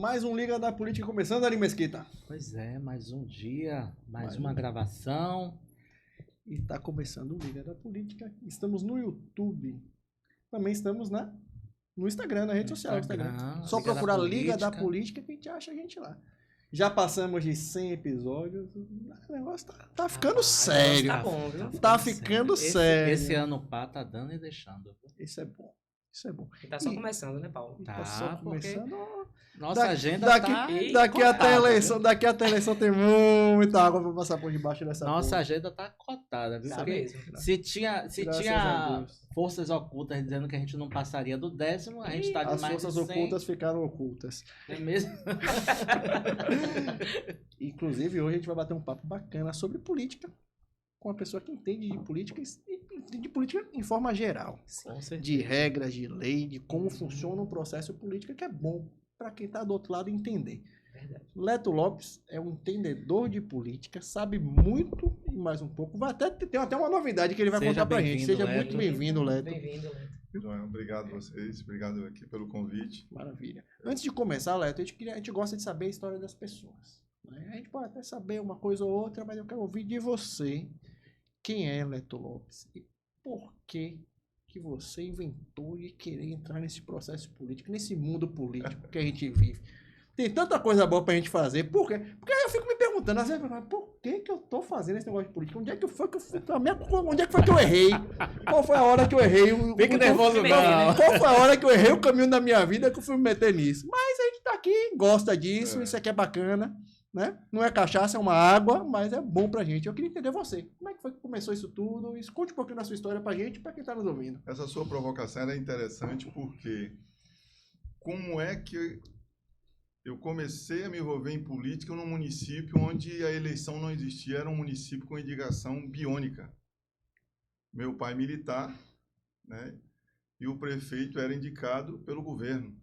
Mais um Liga da Política começando, Ari Mesquita. Pois é, mais um dia, mais uma gravação. E tá começando o Liga da Política. Estamos no YouTube. Também estamos no Instagram, na rede social. Instagram. Só Liga procurar da Liga da Política que a gente acha a gente lá. Já passamos de 100 episódios. O negócio tá ficando sério. Tá bom, viu? Tá ficando sério. Esse ano pá tá dando e deixando. Isso é bom. Isso é bom. E tá só começando, né, Paulo? Tá só começando. Nossa agenda daqui até a eleição tem muita água pra passar por debaixo dessa Nossa porra. agenda tá cotada, viu? Tá Porque mesmo. se tinha forças ocultas dizendo que a gente não passaria do 10º, a gente tá de As mais forças de 100. ocultas ficaram ocultas. Não é mesmo? Inclusive, hoje a gente vai bater um papo bacana sobre política com uma pessoa que entende de política e de política em forma geral. Com certeza. De regras, de lei, de como funciona o processo político, que é bom para quem está do outro lado entender. Verdade. Leto Lopes é um entendedor de política, sabe muito e mais um pouco. Tem até uma novidade que ele vai contar pra gente. Seja muito bem-vindo, Leto. Bem-vindo, Leto. João, obrigado a vocês, obrigado aqui pelo convite. Maravilha. Antes de começar, Leto, a gente gosta de saber a história das pessoas. Né? A gente pode até saber uma coisa ou outra, mas eu quero ouvir de você quem é Leto Lopes e por que você inventou de querer entrar nesse processo político, nesse mundo político que a gente vive. Tem tanta coisa boa pra gente fazer. Por quê? Porque aí eu fico me perguntando, às vezes, por que eu tô fazendo esse negócio de política? Onde é que foi que eu fui? Onde é que foi que eu errei? Qual foi a hora que eu errei? Fique nervoso não. Qual foi a hora que eu errei o caminho da minha vida que eu fui me meter nisso? Mas a gente tá aqui, gosta disso, isso aqui é bacana, né? Não é cachaça, é uma água, mas é bom pra gente. Eu queria entender você. Como é que foi que começou isso tudo? Conte um pouquinho da sua história pra gente, pra quem tá nos ouvindo. Essa sua provocação era interessante porque como é que eu comecei a me envolver em política num município onde a eleição não existia, era um município com indicação biônica. Meu pai militar, né? E o prefeito era indicado pelo governo.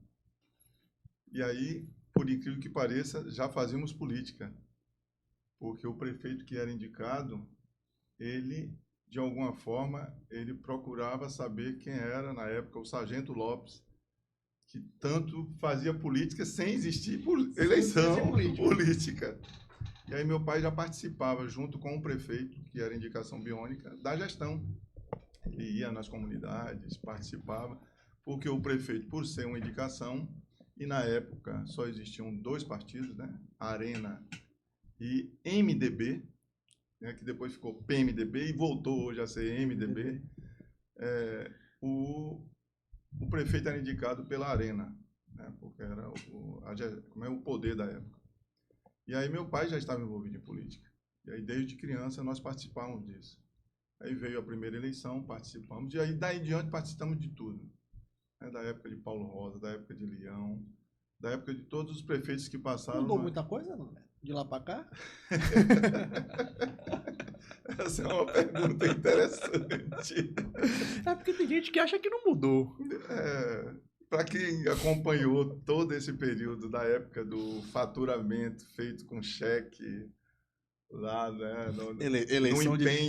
E aí, por incrível que pareça, já fazíamos política. Porque o prefeito que era indicado, ele, de alguma forma, ele procurava saber quem era, na época, o Sargento Lopes, que tanto fazia política sem existir eleição política. E aí meu pai já participava, junto com o prefeito, que era indicação biônica, da gestão. Ele ia nas comunidades, participava, porque o prefeito, por ser uma indicação, e na época só existiam dois partidos, né? Arena e MDB, né? Que depois ficou PMDB e voltou hoje a ser MDB. O prefeito era indicado pela Arena, né? Porque era o poder da época. E aí meu pai já estava envolvido em política. E aí desde criança nós participávamos disso. Aí veio a primeira eleição, participamos, e aí daí em diante participamos de tudo. Né? Da época de Paulo Rosa, da época de Leão, da época de todos os prefeitos que passaram. Mudou muita coisa, não? De lá para cá? Essa é uma pergunta interessante. É porque tem gente que acha que não mudou. Para quem acompanhou todo esse período da época do faturamento feito com cheque, lá, né?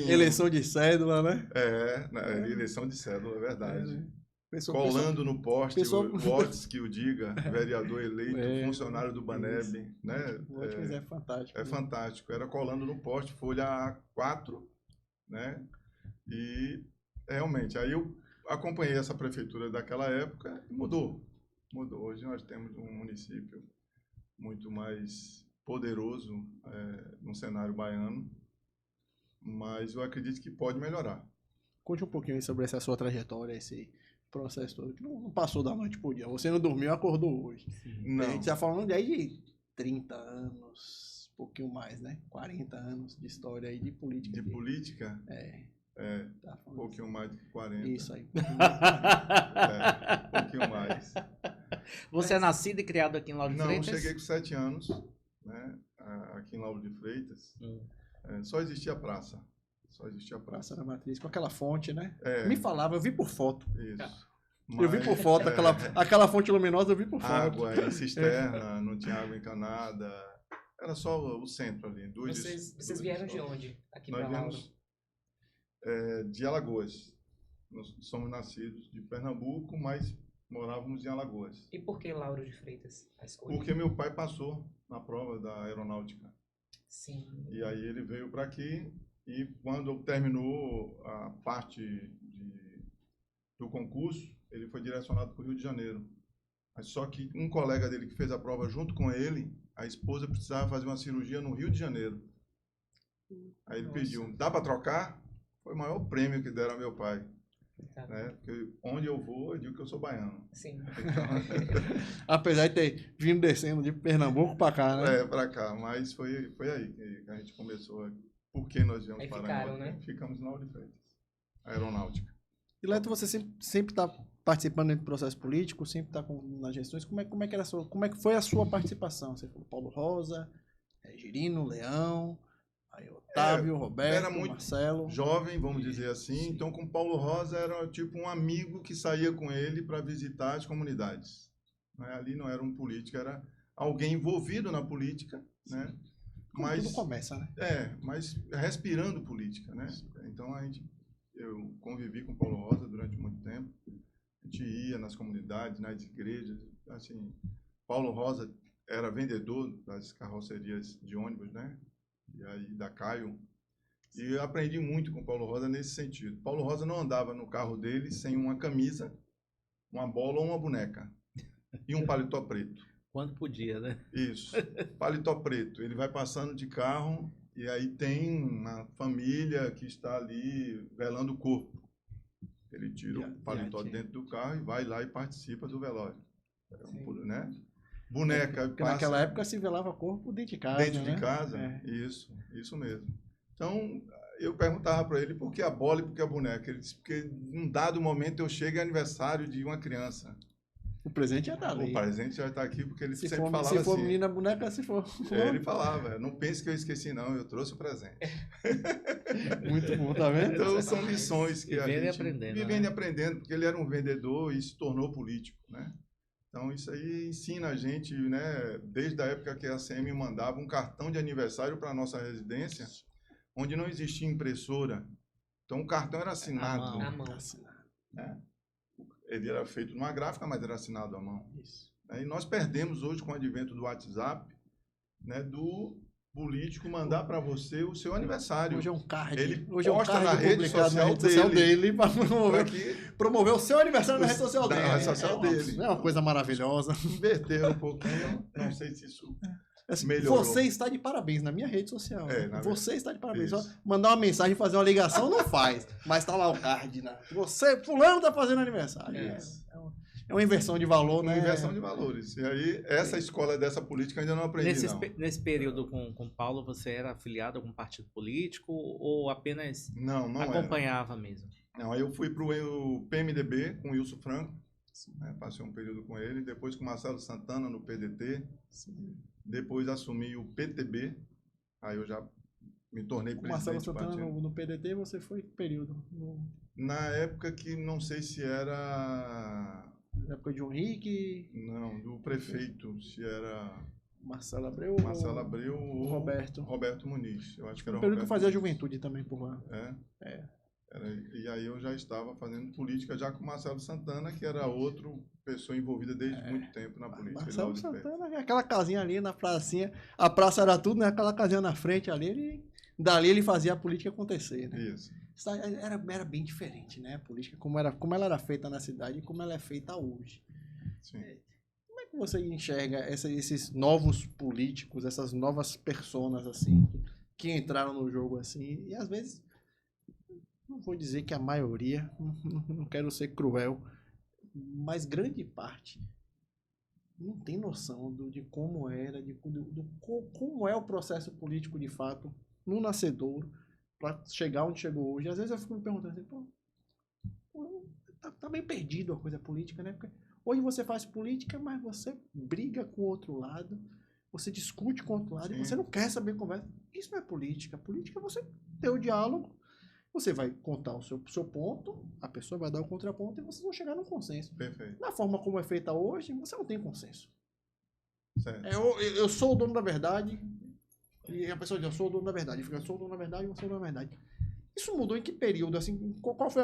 Eleição de cédula, né? Eleição de cédula, é verdade. Colando no poste, o Otis que o diga, vereador eleito, funcionário do Baneb, né? O Otis é fantástico. É fantástico. Era colando no poste, folha A4, né? E realmente, aí eu acompanhei essa prefeitura daquela época e mudou. Hoje nós temos um município muito mais poderoso no cenário baiano, mas eu acredito que pode melhorar. Conte um pouquinho sobre essa sua trajetória, esse processo todo, que não passou da noite pro dia. Você não dormiu, acordou hoje. Não. A gente tá falando aí de 30 anos, um pouquinho mais, né? 40 anos de história aí de política. De política? Tá um pouquinho mais de 40. Isso aí. Um pouquinho mais. Você é nascido e criado aqui em Lauro de Freitas? Não, cheguei com 7 anos, né? Aqui em Lauro de Freitas. Só existia praça. Praça da Matriz, com aquela fonte, né? Me falava, eu vi por foto. Isso. Eu vi por foto, aquela fonte luminosa eu vi por foto. Água em cisterna, não tinha água encanada. Era só o centro ali. Vocês vieram de onde? Aqui para Lauro? Nós viemos de Alagoas. Nós somos nascidos de Pernambuco, mas morávamos em Alagoas. E por que Lauro de Freitas? A escolha? Porque meu pai passou na prova da aeronáutica. Sim. E aí ele veio para aqui e quando terminou a parte do concurso, ele foi direcionado para o Rio de Janeiro. Mas só que um colega dele que fez a prova junto com ele, a esposa precisava fazer uma cirurgia no Rio de Janeiro. Aí ele pediu, dá para trocar? Foi o maior prêmio que deram ao meu pai. Tá. Né? Porque onde eu vou, eu digo que eu sou baiano. Sim. Apesar de ter vindo descendo de Pernambuco pra cá, né? Para cá, mas foi aí que a gente começou. Por que nós viemos Aí parar ficaram, em né? Ficamos na Lauro de Freitas, aeronáutica. E Leto, você sempre está participando do processo político, sempre está nas gestões. Como é que era como é que foi a sua participação? Você falou Paulo Rosa, Girino, Leão, aí Otávio, Roberto, era muito Marcelo. Jovem, vamos dizer assim. Então, com Paulo Rosa era tipo um amigo que saía com ele para visitar as comunidades. Né? Ali não era um político, era alguém envolvido na política, né? Como tudo começa, né? Mas respirando política, né? Então eu convivi com Paulo Rosa durante muito tempo. A gente ia nas comunidades, nas igrejas, assim. Paulo Rosa era vendedor das carrocerias de ônibus, né? E aí da Caio. E eu aprendi muito com Paulo Rosa nesse sentido. Paulo Rosa não andava no carro dele sem uma camisa, uma bola ou uma boneca e um paletó preto. Quando podia, né? Isso, paletó preto. Ele vai passando de carro e aí tem uma família que está ali velando o corpo. Ele tira o paletó de dentro do carro e vai lá e participa do velório. Né? Boneca. Porque naquela época se velava corpo dentro de casa. Dentro de casa, isso mesmo. Então, eu perguntava para ele por que a bola e por que a boneca. Ele disse, porque num dado momento eu chego é aniversário de uma criança. O presente já está ali. O presente já está aqui, porque ele sempre falava assim. Se for menina, boneca, se for... Ele falava, não pense que eu esqueci não, eu trouxe o presente. Muito bom, tá vendo? Então, são lições que a gente... Vivendo e aprendendo, porque ele era um vendedor e se tornou político, né? Então, isso aí ensina a gente, né? Desde a época que a ACM mandava um cartão de aniversário para a nossa residência, onde não existia impressora. Então, o cartão era assinado. À mão. Né? Ele era feito numa gráfica, mas era assinado à mão. Isso. E nós perdemos hoje, com o advento do WhatsApp, né, do político mandar para você o seu aniversário. Hoje é um card. Ele hoje posta é um card na rede social dele para promover o seu aniversário na rede social da dele. rede social dele. É uma coisa maravilhosa. Inverteram um pouquinho, não sei se isso assim, melhorou. Você está de parabéns na minha rede social. Você está de parabéns. Isso. Só mandar uma mensagem, fazer uma ligação, não faz. Mas tá lá o card. Né? Fulano tá fazendo aniversário. É uma inversão de valor, né? Uma inversão de valores. E aí, essa escola dessa política eu ainda não aprendi, Nesse período com Paulo, você era afiliado a algum partido político ou apenas não acompanhava era. Mesmo? Não, aí eu fui para o PMDB com o Wilson Franco, né, passei um período com ele, depois com o Marcelo Santana no PDT, depois assumi o PTB, aí eu já me tornei presidente. Marcelo Santana no PDT, você foi que período? Na época que não sei se era... Na época de João Henrique? Não, do prefeito, se era... Marcelo Abreu ou Roberto Muniz. Eu acho que era o período que eu fazia a juventude também por lá. E aí eu já estava fazendo política já com o Marcelo Santana, que era outra pessoa envolvida desde muito tempo na política. Marcelo Santana, aquela casinha ali na pracinha, a praça era tudo, né? Aquela casinha na frente ali, dali ele fazia a política acontecer, né? Isso. Era bem diferente, né? A política, como ela era feita na cidade e como ela é feita hoje. Sim. Como é que você enxerga esses novos políticos, essas novas personas, assim, que entraram no jogo, assim, e às vezes, não vou dizer que a maioria, não quero ser cruel, mas grande parte não tem noção de como era, como é o processo político de fato, no nascedouro, para chegar onde chegou hoje. Às vezes eu fico me perguntando assim, tá bem perdido a coisa política, né? Porque hoje você faz política, mas você briga com o outro lado, você discute com o outro lado, e você não quer saber conversa. Isso não é política. Política é você ter o diálogo, você vai contar o seu ponto, a pessoa vai dar o contraponto e vocês vão chegar num consenso. Perfeito. Na forma como é feita hoje, você não tem consenso. Certo. Eu sou o dono da verdade, e a pessoa diz, eu sou o dono da verdade. Eu sou o dono da verdade, eu sou o dono da verdade. Isso mudou em que período? Assim, qual foi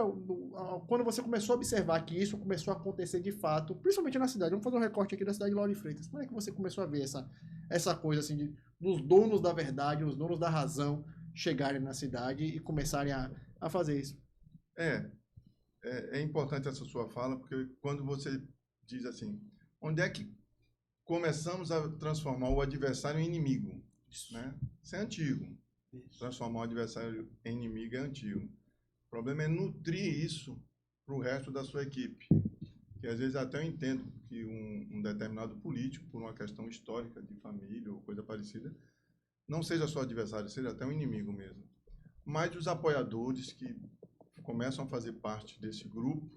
quando você começou a observar que isso começou a acontecer de fato, principalmente na cidade? Vamos fazer um recorte aqui da cidade de Lauro de Freitas. Como é que você começou a ver essa coisa assim dos donos da verdade, os donos da razão chegarem na cidade e começarem a fazer isso? É importante essa sua fala, porque quando você diz assim, onde é que começamos a transformar o adversário em inimigo? Né? Isso é antigo. Transformar o adversário em inimigo é antigo. O problema é nutrir isso para o resto da sua equipe. Que às vezes até eu entendo que um determinado político, por uma questão histórica de família ou coisa parecida, não seja só adversário, seja até um inimigo mesmo. Mas os apoiadores que começam a fazer parte desse grupo,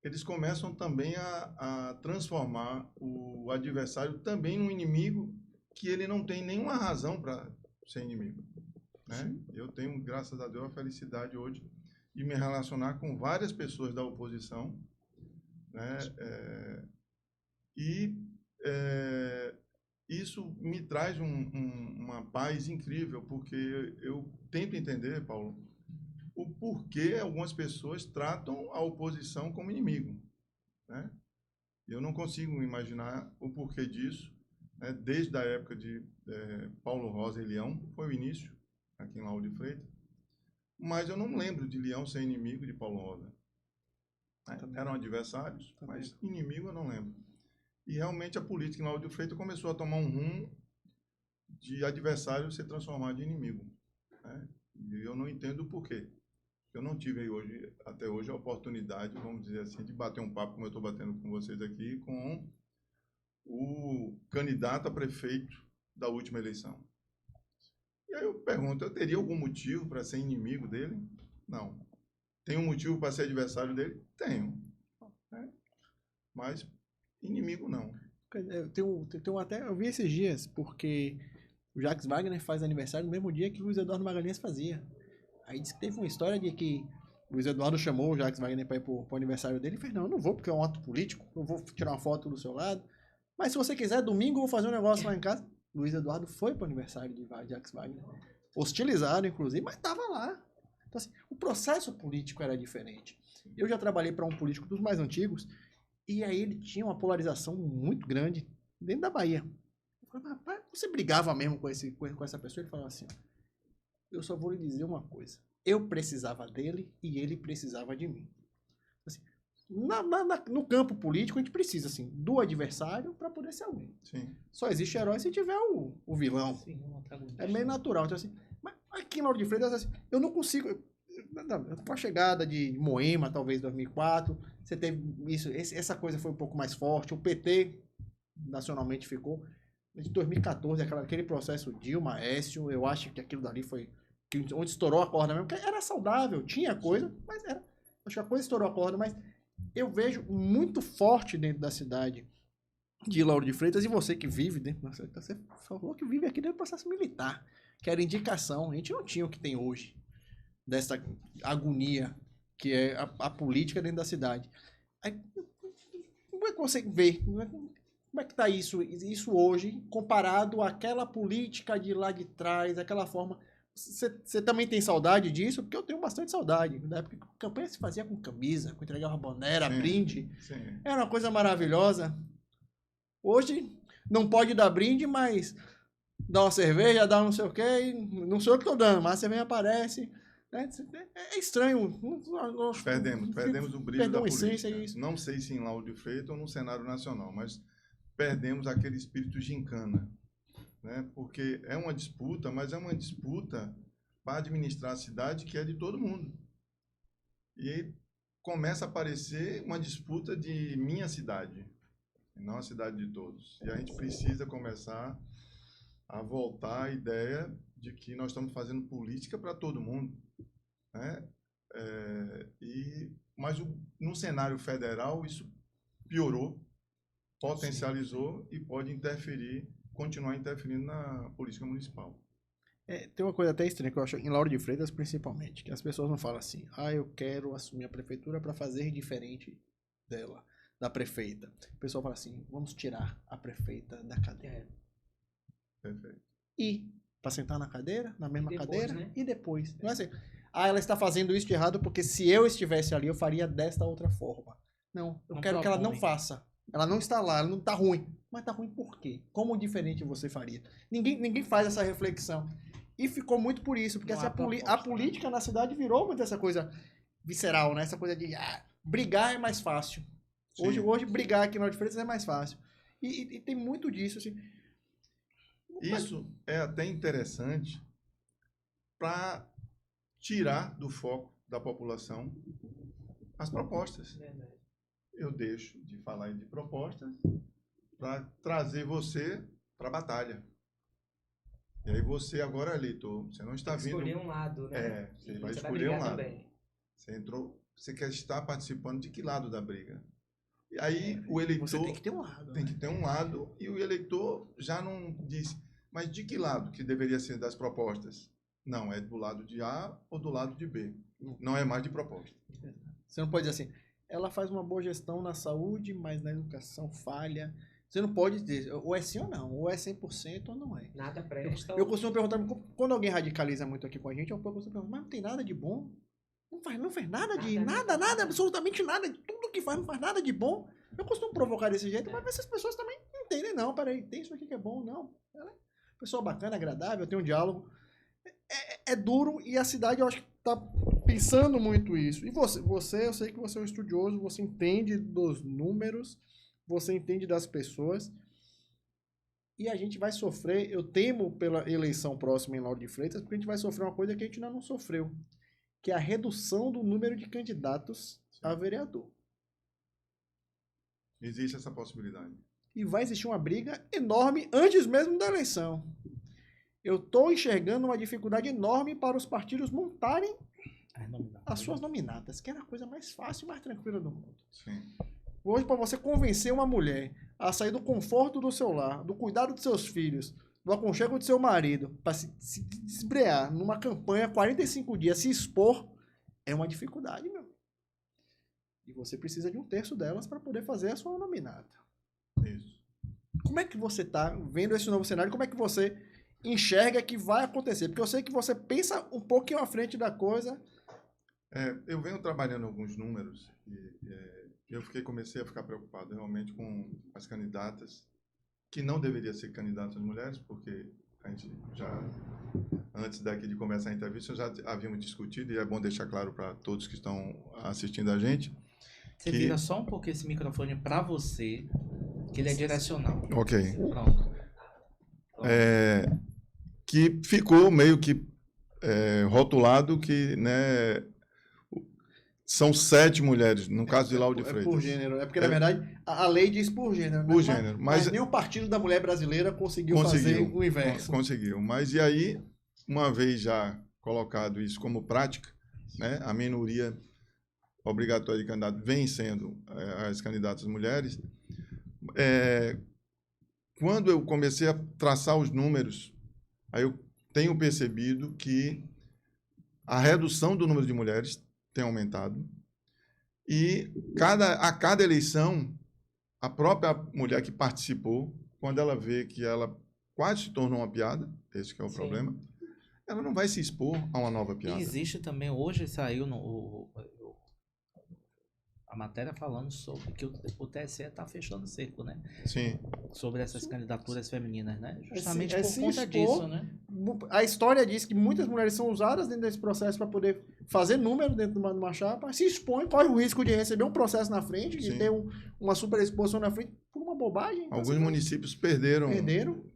eles começam também a transformar o adversário também num inimigo que ele não tem nenhuma razão para ser inimigo. Né? Eu tenho, graças a Deus, a felicidade hoje de me relacionar com várias pessoas da oposição, né? Isso me traz uma paz incrível, porque eu tento entender, Paulo, o porquê algumas pessoas tratam a oposição como inimigo. Né? Eu não consigo imaginar o porquê disso, né? Desde a época de Paulo Rosa e Leão, foi o início, aqui em Lauro de Freitas, mas eu não lembro de Leão ser inimigo de Paulo Rosa. Eram adversários, mas inimigo eu não lembro. E realmente a política em Lauro de Freitas começou a tomar um rumo de adversário ser transformado em inimigo. Né? E eu não entendo o porquê. Eu não tive até hoje a oportunidade, vamos dizer assim, de bater um papo, como eu estou batendo com vocês aqui, com o candidato a prefeito da última eleição. E aí eu pergunto, eu teria algum motivo para ser inimigo dele? Não. Tem um motivo para ser adversário dele? Tenho. Né? Mas inimigo não. Eu vi esses dias, porque o Jacques Wagner faz aniversário no mesmo dia que o Luiz Eduardo Magalhães fazia. Aí disse que teve uma história de que o Luiz Eduardo chamou o Jacques Wagner para ir pro aniversário dele e fez, não, eu não vou porque é um ato político, eu vou tirar uma foto do seu lado. Mas se você quiser, domingo eu vou fazer um negócio lá em casa. Luiz Eduardo foi pro aniversário de Jacques Wagner. Hostilizado, inclusive, mas estava lá. Então, assim, o processo político era diferente. Eu já trabalhei para um político dos mais antigos, e aí ele tinha uma polarização muito grande dentro da Bahia. Eu falei, rapaz, você brigava mesmo com essa pessoa? Ele falava assim, eu só vou lhe dizer uma coisa. Eu precisava dele e ele precisava de mim. Assim, no campo político, a gente precisa assim, do adversário para poder ser alguém. Sim. Só existe herói se tiver o vilão. Sim, é meio natural. Então, assim, mas aqui em Lauro de Freitas, assim, eu não consigo... Com a chegada de Moema, talvez 2004, você teve isso, essa coisa foi um pouco mais forte. O PT nacionalmente ficou. De 2014, aquele processo Dilma, Écio, eu acho que aquilo dali foi onde estourou a corda mesmo, porque era saudável, tinha coisa, mas era. Acho que a coisa estourou a corda, mas eu vejo muito forte dentro da cidade de Lauro de Freitas, e você que vive dentro da cidade, você falou que vive aqui dentro do processo militar, que era indicação, a gente não tinha o que tem hoje, dessa agonia que é a política dentro da cidade. Aí, como é que você vê? Como é que está isso hoje, comparado àquela política de lá de trás, aquela forma... Você também tem saudade disso? Porque eu tenho bastante saudade. Da época que a campanha se fazia com camisa, com entregava boné, brinde. Sim. Era uma coisa maravilhosa. Hoje, não pode dar brinde, mas dá uma cerveja, dá não sei o quê. Não sou eu que estou dando, mas a cerveja aparece. É estranho. Perdemos o brilho da política. Isso. Não sei se em Lauro de Freitas ou no cenário nacional, mas perdemos aquele espírito gincana, né? Porque é uma disputa, mas é uma disputa para administrar a cidade que é de todo mundo. E aí começa a aparecer uma disputa de minha cidade, não a cidade de todos. E a gente precisa começar a voltar à ideia de que nós estamos fazendo política para todo mundo, né? Mas no cenário federal isso piorou, potencializou e pode continuar interferindo na política municipal. Tem uma coisa até estranha que eu acho em Lauro de Freitas principalmente, que as pessoas não falam assim, eu quero assumir a prefeitura para fazer diferente da prefeita. O pessoal fala assim, vamos tirar a prefeita da cadeira. Perfeito. E para sentar na cadeira, na mesma depois, cadeira, né? e depois. Não é assim, ela está fazendo isso de errado porque se eu estivesse ali, eu faria desta outra forma. Não, eu Não quero que ela não propõe. faça. Ela não está lá, ela não está ruim. Mas está ruim por quê? Como diferente você faria? Ninguém faz essa reflexão. E ficou muito por isso, porque Não assim, há proposta, a política na cidade virou muito essa coisa visceral, né? Essa coisa de brigar é mais fácil. Sim. Hoje brigar aqui na Hora de Freitas é mais fácil. E tem muito disso, assim. Isso é até interessante para tirar do foco da população as propostas. Verdade. Eu deixo de falar de propostas para trazer você para a batalha. E aí você agora, eleitor, você não está Tem que vindo... escolher um lado, né? Você E vai você escolher um brigar lado. também. Você entrou, você quer estar participando de que lado da briga? E aí o eleitor Você tem que ter um lado. tem né? que ter um lado e o eleitor já não diz, mas de que lado que deveria ser das propostas? Não, é do lado de A ou do lado de B. Não é mais de proposta. Você não pode dizer assim, ela faz uma boa gestão na saúde, mas na educação falha. Você não pode dizer, ou é sim ou não, ou é 100% ou não é. Nada presta. Eu costumo perguntar, quando alguém radicaliza muito aqui com a gente, eu costumo perguntar, mas não tem nada de bom? Não faz nada de nada, absolutamente nada. Tudo que faz não faz nada de bom. Eu costumo provocar desse jeito, mas essas pessoas também não entendem, não. Peraí, tem isso aqui que é bom, não. Ela é pessoa bacana, agradável, tem um diálogo. É duro e a cidade, eu acho que tá pensando muito isso. E você, eu sei que você é um estudioso, você entende dos números, você entende das pessoas. E a gente vai sofrer, eu temo pela eleição próxima em Lauro de Freitas, porque a gente vai sofrer uma coisa que a gente ainda não sofreu, que é a redução do número de candidatos a vereador. Existe essa possibilidade. E vai existir uma briga enorme antes mesmo da eleição. Eu estou enxergando uma dificuldade enorme para os partidos montarem as suas nominatas, que era a coisa mais fácil e mais tranquila do mundo. Sim. Hoje, para você convencer uma mulher a sair do conforto do seu lar, do cuidado dos seus filhos, do aconchego do seu marido, para se desbrear numa campanha 45 dias, se expor, é uma dificuldade, meu. E você precisa de 1/3 delas para poder fazer a sua nominata. Isso. Como é que você está vendo esse novo cenário? Como é que você enxerga que vai acontecer? Porque eu sei que você pensa um pouquinho à frente da coisa. Eu venho trabalhando alguns números e eu comecei a ficar preocupado realmente com as candidatas, que não deveriam ser candidatas mulheres, porque a gente já, antes daqui de começar a entrevista, já havíamos discutido, e é bom deixar claro para todos que estão assistindo a gente. Você vira só um pouco esse microfone para você, que ele é direcional. Ok. Pronto. Que ficou meio que rotulado que, né, são 7 mulheres, no caso de Lauro de Freitas. Por gênero. É porque, na verdade, a lei diz por gênero. Por né? gênero. Mas nenhum partido da mulher brasileira conseguiu fazer o inverso. Conseguiu. Mas e aí, uma vez já colocado isso como prática, né, a minoria obrigatória de candidato vem sendo as candidatas mulheres, quando eu comecei a traçar os números, aí eu tenho percebido que a redução do número de mulheres tem aumentado e a cada eleição, a própria mulher que participou, quando ela vê que ela quase se tornou uma piada, esse que é o problema, ela não vai se expor a uma nova piada. E existe também, hoje saiu a matéria falando sobre que o TSE está fechando o cerco, né? Sim. Sobre essas candidaturas femininas, né? Justamente É por se conta expor. disso, né? A história diz que muitas mulheres são usadas dentro desse processo para poder fazer número dentro de uma chapa, se expõe, corre o risco de receber um processo na frente, de Sim. ter uma superexposição na frente por uma bobagem. Alguns municípios perderam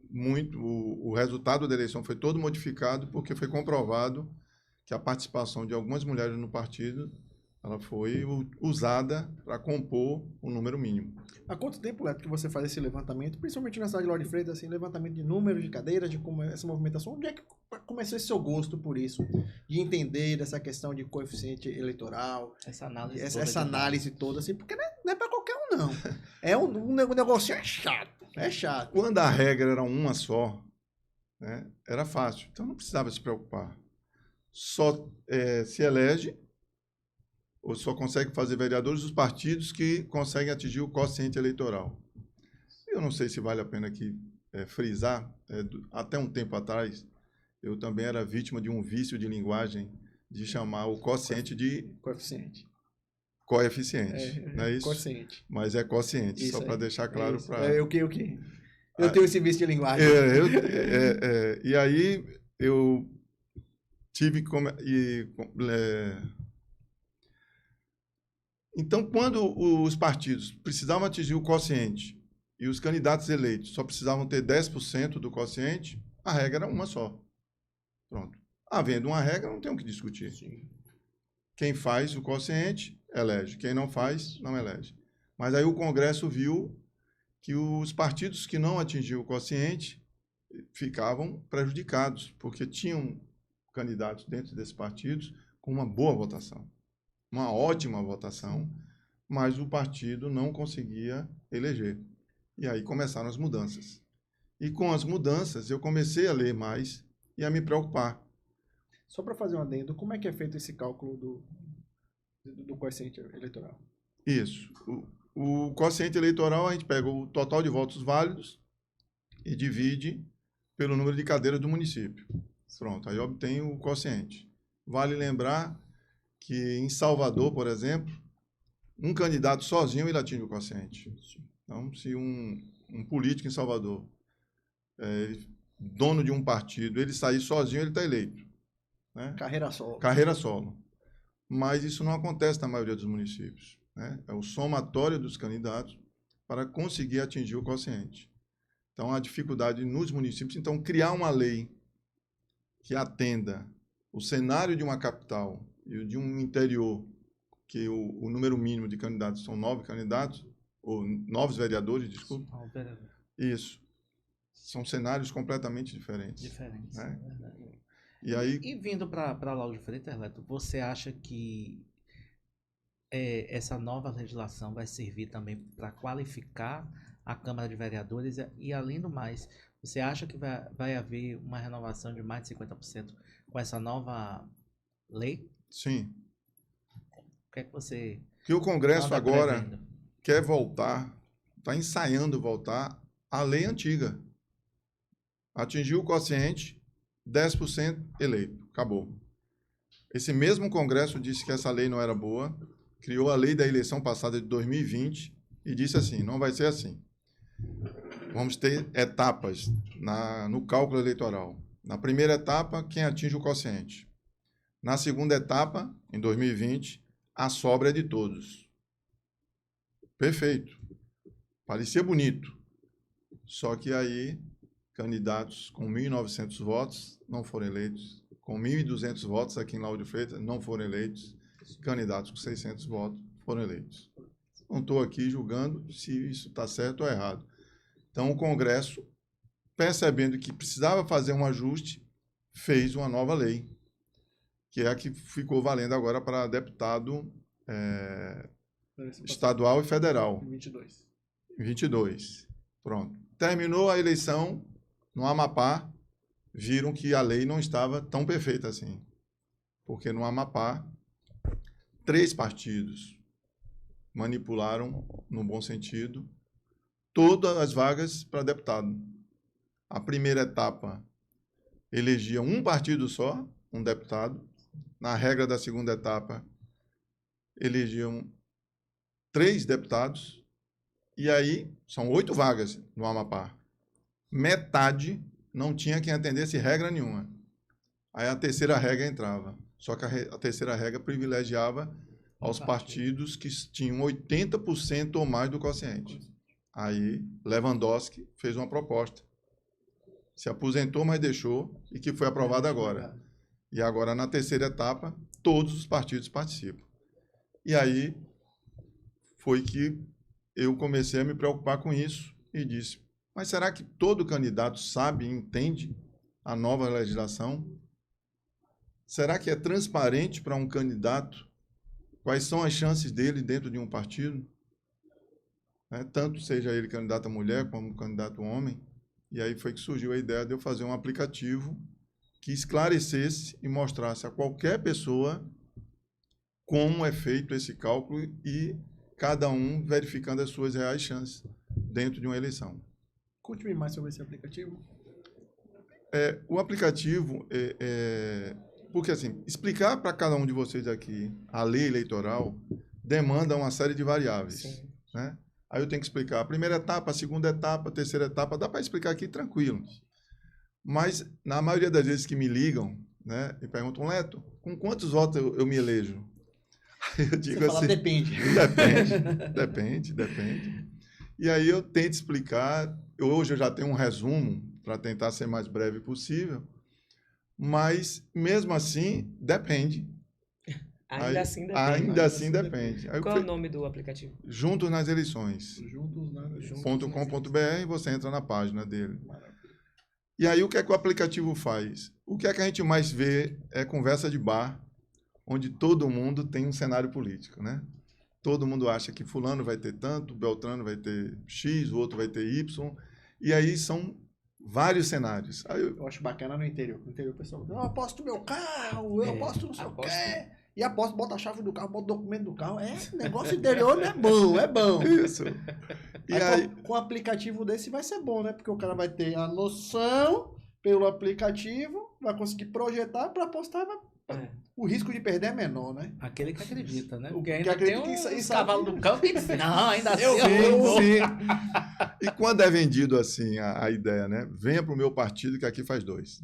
muito. O resultado da eleição foi todo modificado porque foi comprovado que a participação de algumas mulheres no partido ela foi usada para compor o número mínimo. Há quanto tempo, Leto, que você faz esse levantamento, principalmente na cidade de Lauro de Freitas, assim, levantamento de números, de cadeiras, de como essa movimentação? Onde é que começou esse seu gosto por isso? De entender dessa questão de coeficiente eleitoral, essa análise toda, assim, porque não é para qualquer um, não. É um negocinho chato. É chato. Quando a regra era uma só, né, era fácil. Então não precisava se preocupar. Só se elege ou só consegue fazer vereadores os partidos que conseguem atingir o quociente eleitoral. Eu não sei se vale a pena aqui frisar, até um tempo atrás, eu também era vítima de um vício de linguagem de chamar o quociente de Coeficiente. coeficiente, não é isso? Quociente. Mas é quociente, Isso só para aí. deixar claro Isso. para... O quê? Eu tenho esse vício de linguagem. E aí eu tive como... Então, quando os partidos precisavam atingir o quociente e os candidatos eleitos só precisavam ter 10% do quociente, a regra era uma só. Pronto. Havendo uma regra, não tem o que discutir. Sim. Quem faz o quociente, elege. Quem não faz, não elege. Mas aí o Congresso viu que os partidos que não atingiam o quociente ficavam prejudicados, porque tinham candidatos dentro desses partidos com uma boa votação, uma ótima votação, mas o partido não conseguia eleger. E aí começaram as mudanças. E com as mudanças, eu comecei a ler mais e a me preocupar. Só para fazer um adendo, como é que é feito esse cálculo do quociente eleitoral? Isso. O quociente eleitoral, a gente pega o total de votos válidos e divide pelo número de cadeiras do município. Pronto, aí obtém o quociente. Vale lembrar que em Salvador, por exemplo, um candidato sozinho ele atinge o quociente. Então, se um político em Salvador, dono de um partido, ele sair sozinho, ele está eleito. Né? Carreira solo. Carreira solo. Mas isso não acontece na maioria dos municípios. Né? É o somatório dos candidatos para conseguir atingir o quociente. Então, a dificuldade nos municípios, então, criar uma lei que atenda o cenário de uma capital e de um interior, que o número mínimo de candidatos são 9 candidatos, ou 9 vereadores, desculpa. Isso. São cenários completamente diferentes. Diferentes, né? É verdade. E vindo para Lauro de Freitas, Leto, você acha que essa nova legislação vai servir também para qualificar a Câmara de Vereadores e, além do mais, você acha que vai haver uma renovação de mais de 50% com essa nova lei? Sim. O que é que você... Que o Congresso agora prevendo? quer voltar, está ensaiando voltar à lei antiga. Atingiu o quociente, 10% eleito. Acabou. Esse mesmo Congresso disse que essa lei não era boa, criou a lei da eleição passada de 2020 e disse assim, não vai ser assim. Vamos ter etapas no cálculo eleitoral. Na primeira etapa, quem atinge o quociente. Na segunda etapa, em 2020, a sobra é de todos. Perfeito. Parecia bonito. Só que aí, candidatos com 1.900 votos não foram eleitos. Com 1.200 votos aqui em Lauro de Freitas não foram eleitos. Candidatos com 600 votos foram eleitos. Não estou aqui julgando se isso está certo ou errado. Então, o Congresso, percebendo que precisava fazer um ajuste, fez uma nova lei, que é a que ficou valendo agora para deputado estadual e federal. 22. 22. Pronto. Terminou a eleição no Amapá, viram que a lei não estava tão perfeita assim. Porque no Amapá, 3 partidos manipularam, no bom sentido, todas as vagas para deputado. A primeira etapa elegia um partido só, um deputado. Na regra da segunda etapa, elegiam 3 deputados. E aí, são 8 vagas no Amapá. Metade não tinha quem atendesse regra nenhuma. Aí a terceira regra entrava. Só que a terceira regra privilegiava aos partidos que tinham 80% ou mais do quociente. Aí Lewandowski fez uma proposta. Se aposentou, mas deixou, e que foi aprovada agora. E agora, na terceira etapa, todos os partidos participam. E aí foi que eu comecei a me preocupar com isso e disse, mas será que todo candidato sabe e entende a nova legislação? Será que é transparente para um candidato quais são as chances dele dentro de um partido? Tanto seja ele candidato a mulher como candidato a homem. E aí foi que surgiu a ideia de eu fazer um aplicativo que esclarecesse e mostrasse a qualquer pessoa como é feito esse cálculo e cada um verificando as suas reais chances dentro de uma eleição. Conte-me mais sobre esse aplicativo. O aplicativo, Porque, assim, explicar para cada um de vocês aqui a lei eleitoral demanda uma série de variáveis, Sim. né? Aí eu tenho que explicar a primeira etapa, a segunda etapa, a terceira etapa, dá para explicar aqui tranquilo. Mas, na maioria das vezes que me ligam, né, e perguntam, Leto, com quantos votos eu me elejo? Aí eu digo Você fala, assim, depende. depende. E aí eu tento explicar, hoje eu já tenho um resumo, para tentar ser mais breve possível, mas, mesmo assim, depende. Ainda assim depende. Ainda assim depende. Aí Qual é o nome do aplicativo? Juntos nas eleições. Juntos, né? .com.br, você entra na página dele. E aí o que é que o aplicativo faz? O que é que a gente mais vê é conversa de bar, onde todo mundo tem um cenário político, né? Todo mundo acha que fulano vai ter tanto, Beltrano vai ter X, o outro vai ter Y, e aí são vários cenários. Aí Eu acho bacana no interior. No interior o pessoal, eu aposto meu carro, eu aposto não sei o aposto. quê. E aposto, bota a chave do carro, bota o documento do carro. Negócio interior não é bom, é bom. Isso. E aí, Com um aplicativo desse vai ser bom, né? Porque o cara vai ter a noção pelo aplicativo, vai conseguir projetar para apostar, o risco de perder é menor, né? Aquele que acredita, né? O Porque que ainda acredita tem que uns isso sabe. cavalos do campo que dizem, não, ainda assim Eu vou. vi. e quando é vendido assim a ideia, né? Venha para o meu partido que aqui faz 2.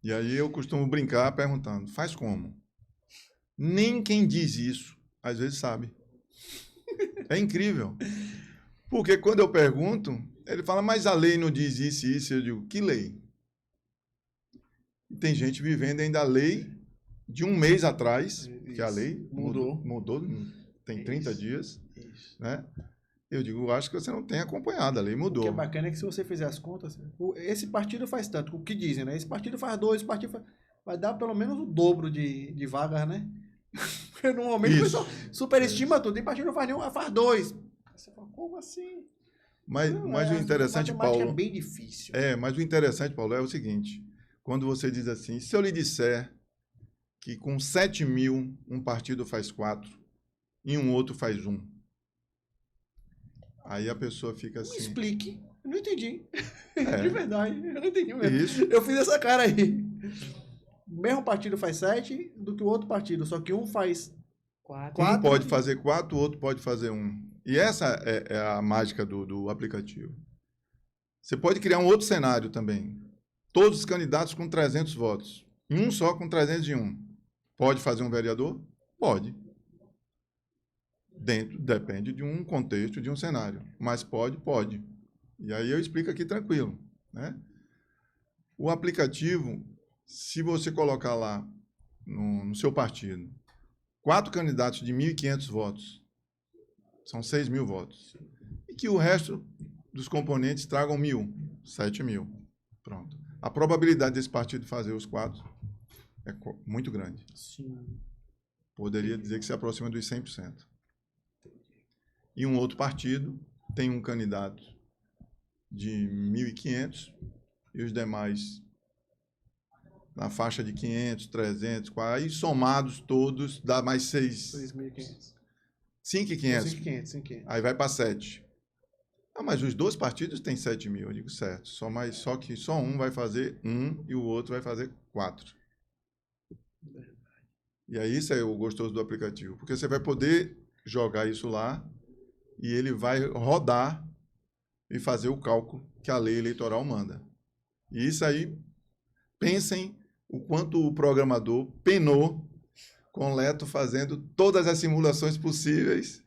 E aí eu costumo brincar perguntando, faz como? Nem quem diz isso, às vezes sabe. É incrível. Porque quando eu pergunto, ele fala, mas a lei não diz isso e isso. Eu digo, que lei? E tem gente vivendo ainda a lei de um mês atrás, que a lei mudou tem 30 dias, né? Eu digo, eu acho que você não tem acompanhado, a lei mudou. O que é bacana é que se você fizer as contas, esse partido faz tanto, o que dizem, né? Esse partido faz 2, esse partido vai dar pelo menos o dobro de vagas, né? Porque no momento o pessoal superestima tudo, tem partido não faz nenhum, faz 2. Você fala, como assim? Mas o interessante, Paulo... é bem difícil. Mas o interessante, Paulo, é o seguinte, quando você diz assim, se eu lhe disser que com 7 mil um partido faz 4 e um outro faz 1, aí a pessoa fica assim... Me explique. Eu não entendi. É. De verdade, eu não entendi mesmo. Isso. Eu fiz essa cara aí. O mesmo partido faz 7 do que o outro partido, só que um faz 4. Um pode fazer 4, o outro pode fazer 1. E essa é a mágica do aplicativo. Você pode criar um outro cenário também. Todos os candidatos com 300 votos. E um só com 301. Pode fazer um vereador? Pode. Depende de um contexto, de um cenário. Mas pode. E aí eu explico aqui tranquilo, né? O aplicativo, se você colocar lá no seu partido 4 candidatos de 1.500 votos, são 6 mil votos. E que o resto dos componentes tragam 1.000, 7 mil. Pronto. A probabilidade desse partido fazer os 4 é muito grande. Sim. Poderia dizer que se aproxima dos 100%. E um outro partido tem um candidato de 1.500 e os demais na faixa de 500, 300, aí somados todos dá mais 6.500. 5.500. 5.500. Aí vai para 7. Ah, mas os dois partidos têm 7 mil. Eu digo certo. Só que só um vai fazer 1 e o outro vai fazer 4. E aí isso é o gostoso do aplicativo. Porque você vai poder jogar isso lá e ele vai rodar e fazer o cálculo que a lei eleitoral manda. E isso aí, pensem o quanto o programador penou com o Leto fazendo todas as simulações possíveis.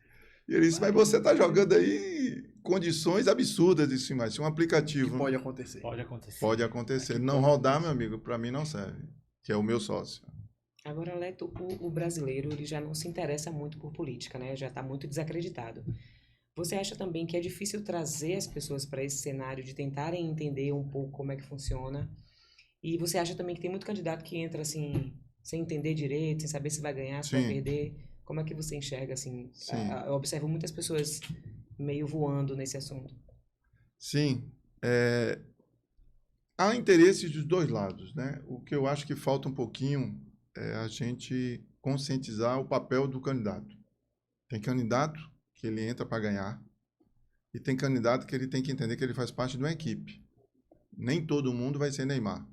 E ele disse, mas você está jogando aí condições absurdas de simulação. Se um aplicativo... Que pode acontecer. Pode acontecer. Não rodar, meu amigo, para mim não serve. Que é o meu sócio. Agora, Leto, o brasileiro ele já não se interessa muito por política, né? Já está muito desacreditado. Você acha também que é difícil trazer as pessoas para esse cenário de tentarem entender um pouco como é que funciona? E você acha também que tem muito candidato que entra assim, sem entender direito, sem saber se vai ganhar, se vai perder? Como é que você enxerga assim? Eu observo muitas pessoas meio voando nesse assunto. Sim. Há interesses dos dois lados, né? O que eu acho que falta um pouquinho é a gente conscientizar o papel do candidato. Tem candidato que ele entra para ganhar e tem candidato que ele tem que entender que ele faz parte de uma equipe. Nem todo mundo vai ser Neymar.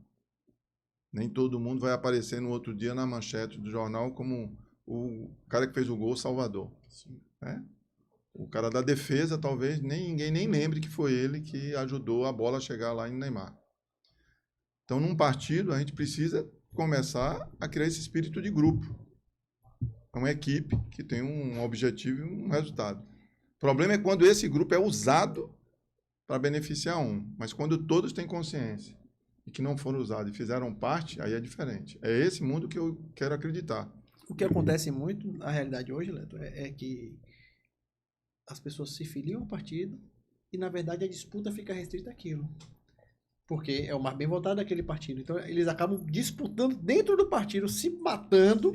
Nem todo mundo vai aparecer no outro dia na manchete do jornal como o cara que fez o gol Salvador. Né? O cara da defesa, talvez, ninguém nem lembre que foi ele que ajudou a bola a chegar lá em Neymar. Então, num partido, a gente precisa começar a criar esse espírito de grupo. É uma equipe que tem um objetivo e um resultado. O problema é quando esse grupo é usado para beneficiar um. Mas quando todos têm consciência e que não foram usados e fizeram parte, aí é diferente. É esse mundo que eu quero acreditar. O que acontece muito, na realidade hoje, Leto, é que as pessoas se filiam ao partido e, na verdade, a disputa fica restrita àquilo. Porque é o mais bem votado daquele partido. Então, eles acabam disputando dentro do partido, se matando,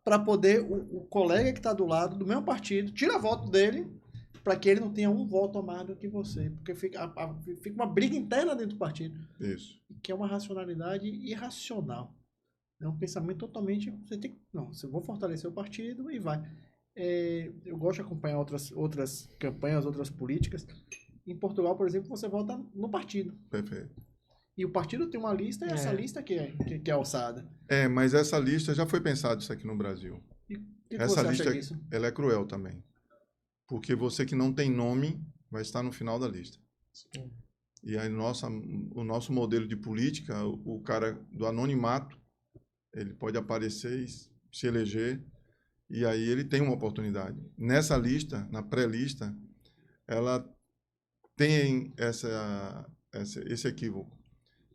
para poder o colega que está do lado do mesmo partido tira voto dele para que ele não tenha um voto a mais do que você. Porque fica uma briga interna dentro do partido. Isso. Que é uma racionalidade irracional. É um pensamento totalmente... eu vou fortalecer o partido e vai. Eu gosto de acompanhar outras campanhas, outras políticas. Em Portugal, por exemplo, você vota no partido. Perfeito. E o partido tem uma lista, e essa lista que é alçada. Mas essa lista já foi pensado isso aqui no Brasil. E o que Essa você lista, acha disso? ela é cruel também. Porque você que não tem nome vai estar no final da lista. Sim. E aí o nosso modelo de política, o cara do anonimato, ele pode aparecer e se eleger, e aí ele tem uma oportunidade. Nessa lista, na pré-lista, ela tem esse equívoco.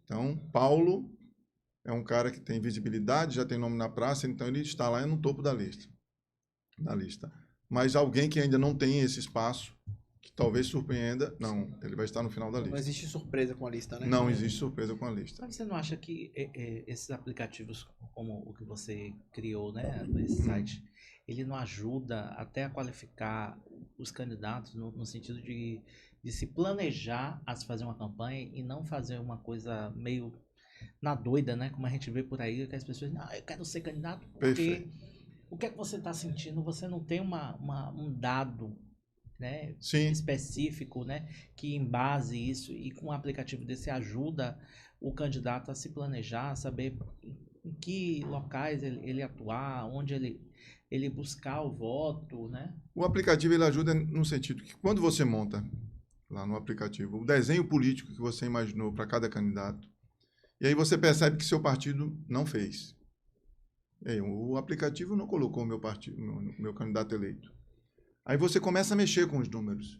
Então, Paulo é um cara que tem visibilidade, já tem nome na praça, então ele está lá no topo da lista. Mas alguém que ainda não tem esse espaço, que talvez surpreenda, não, ele vai estar no final da lista. Não existe surpresa com a lista, né? Não existe surpresa com a lista. Mas você não acha que esses aplicativos, como o que você criou, né, nesse site, ele não ajuda até a qualificar os candidatos no sentido de se planejar a se fazer uma campanha e não fazer uma coisa meio na doida, né? Como a gente vê por aí, que as pessoas dizem, eu quero ser candidato porque Perfeito. o que é que você está sentindo? Você não tem um dado, né, Sim. específico, né, que embase isso, e com um aplicativo desse ajuda o candidato a se planejar, a saber em que locais ele atuar, onde ele buscar o voto, né? O aplicativo ele ajuda no sentido que quando você monta lá no aplicativo o desenho político que você imaginou para cada candidato, e aí você percebe que seu partido não fez. O aplicativo não colocou o meu partido, meu candidato eleito. Aí você começa a mexer com os números.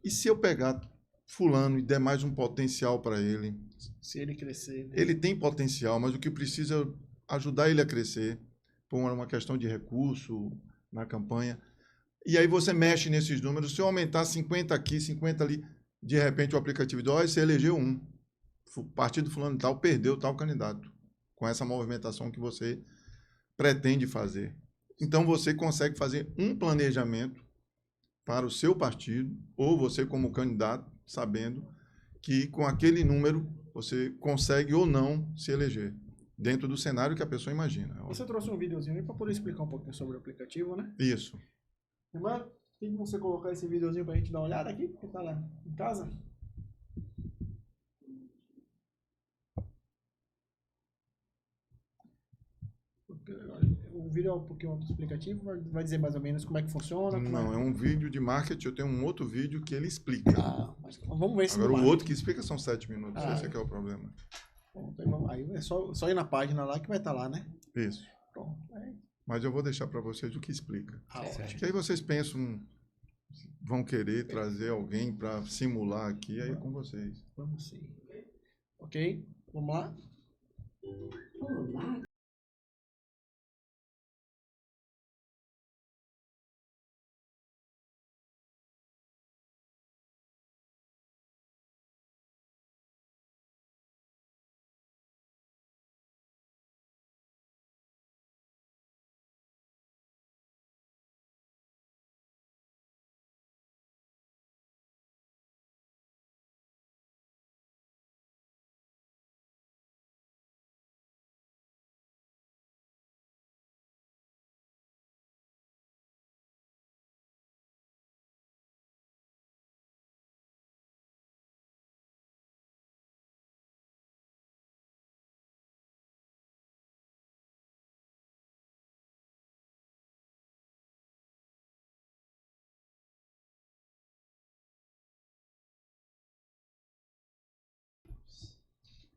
E se eu pegar fulano e der mais um potencial para ele? Se ele crescer. Ele tem potencial, mas o que precisa é ajudar ele a crescer, por uma questão de recurso na campanha. E aí você mexe nesses números. Se eu aumentar 50 aqui, 50 ali, de repente o aplicativo diz, olha, você elegeu um. O partido fulano tal perdeu tal candidato. Com essa movimentação que você pretende fazer. Então você consegue fazer um planejamento para o seu partido, ou você como candidato, sabendo que com aquele número você consegue ou não se eleger, dentro do cenário que a pessoa imagina. Você trouxe um videozinho aí para poder explicar um pouquinho sobre o aplicativo, né? Isso. Irmã, tem que você colocar esse videozinho para a gente dar uma olhada aqui, que tá lá em casa? O vídeo é um pouquinho autoexplicativo, vai dizer mais ou menos como é que funciona? Não, é um vídeo de marketing, eu tenho um outro vídeo que ele explica. Mas vamos ver se Agora o outro que explica são 7 minutos, esse aqui é o problema. Pronto, aí é só ir na página lá que vai estar lá, né? Isso. Pronto. Mas eu vou deixar para vocês o que explica. Ótimo. Que aí vocês pensam, vão querer trazer alguém para simular aqui, aí é com vocês. Vamos sim. Ok? Vamos lá? Olá,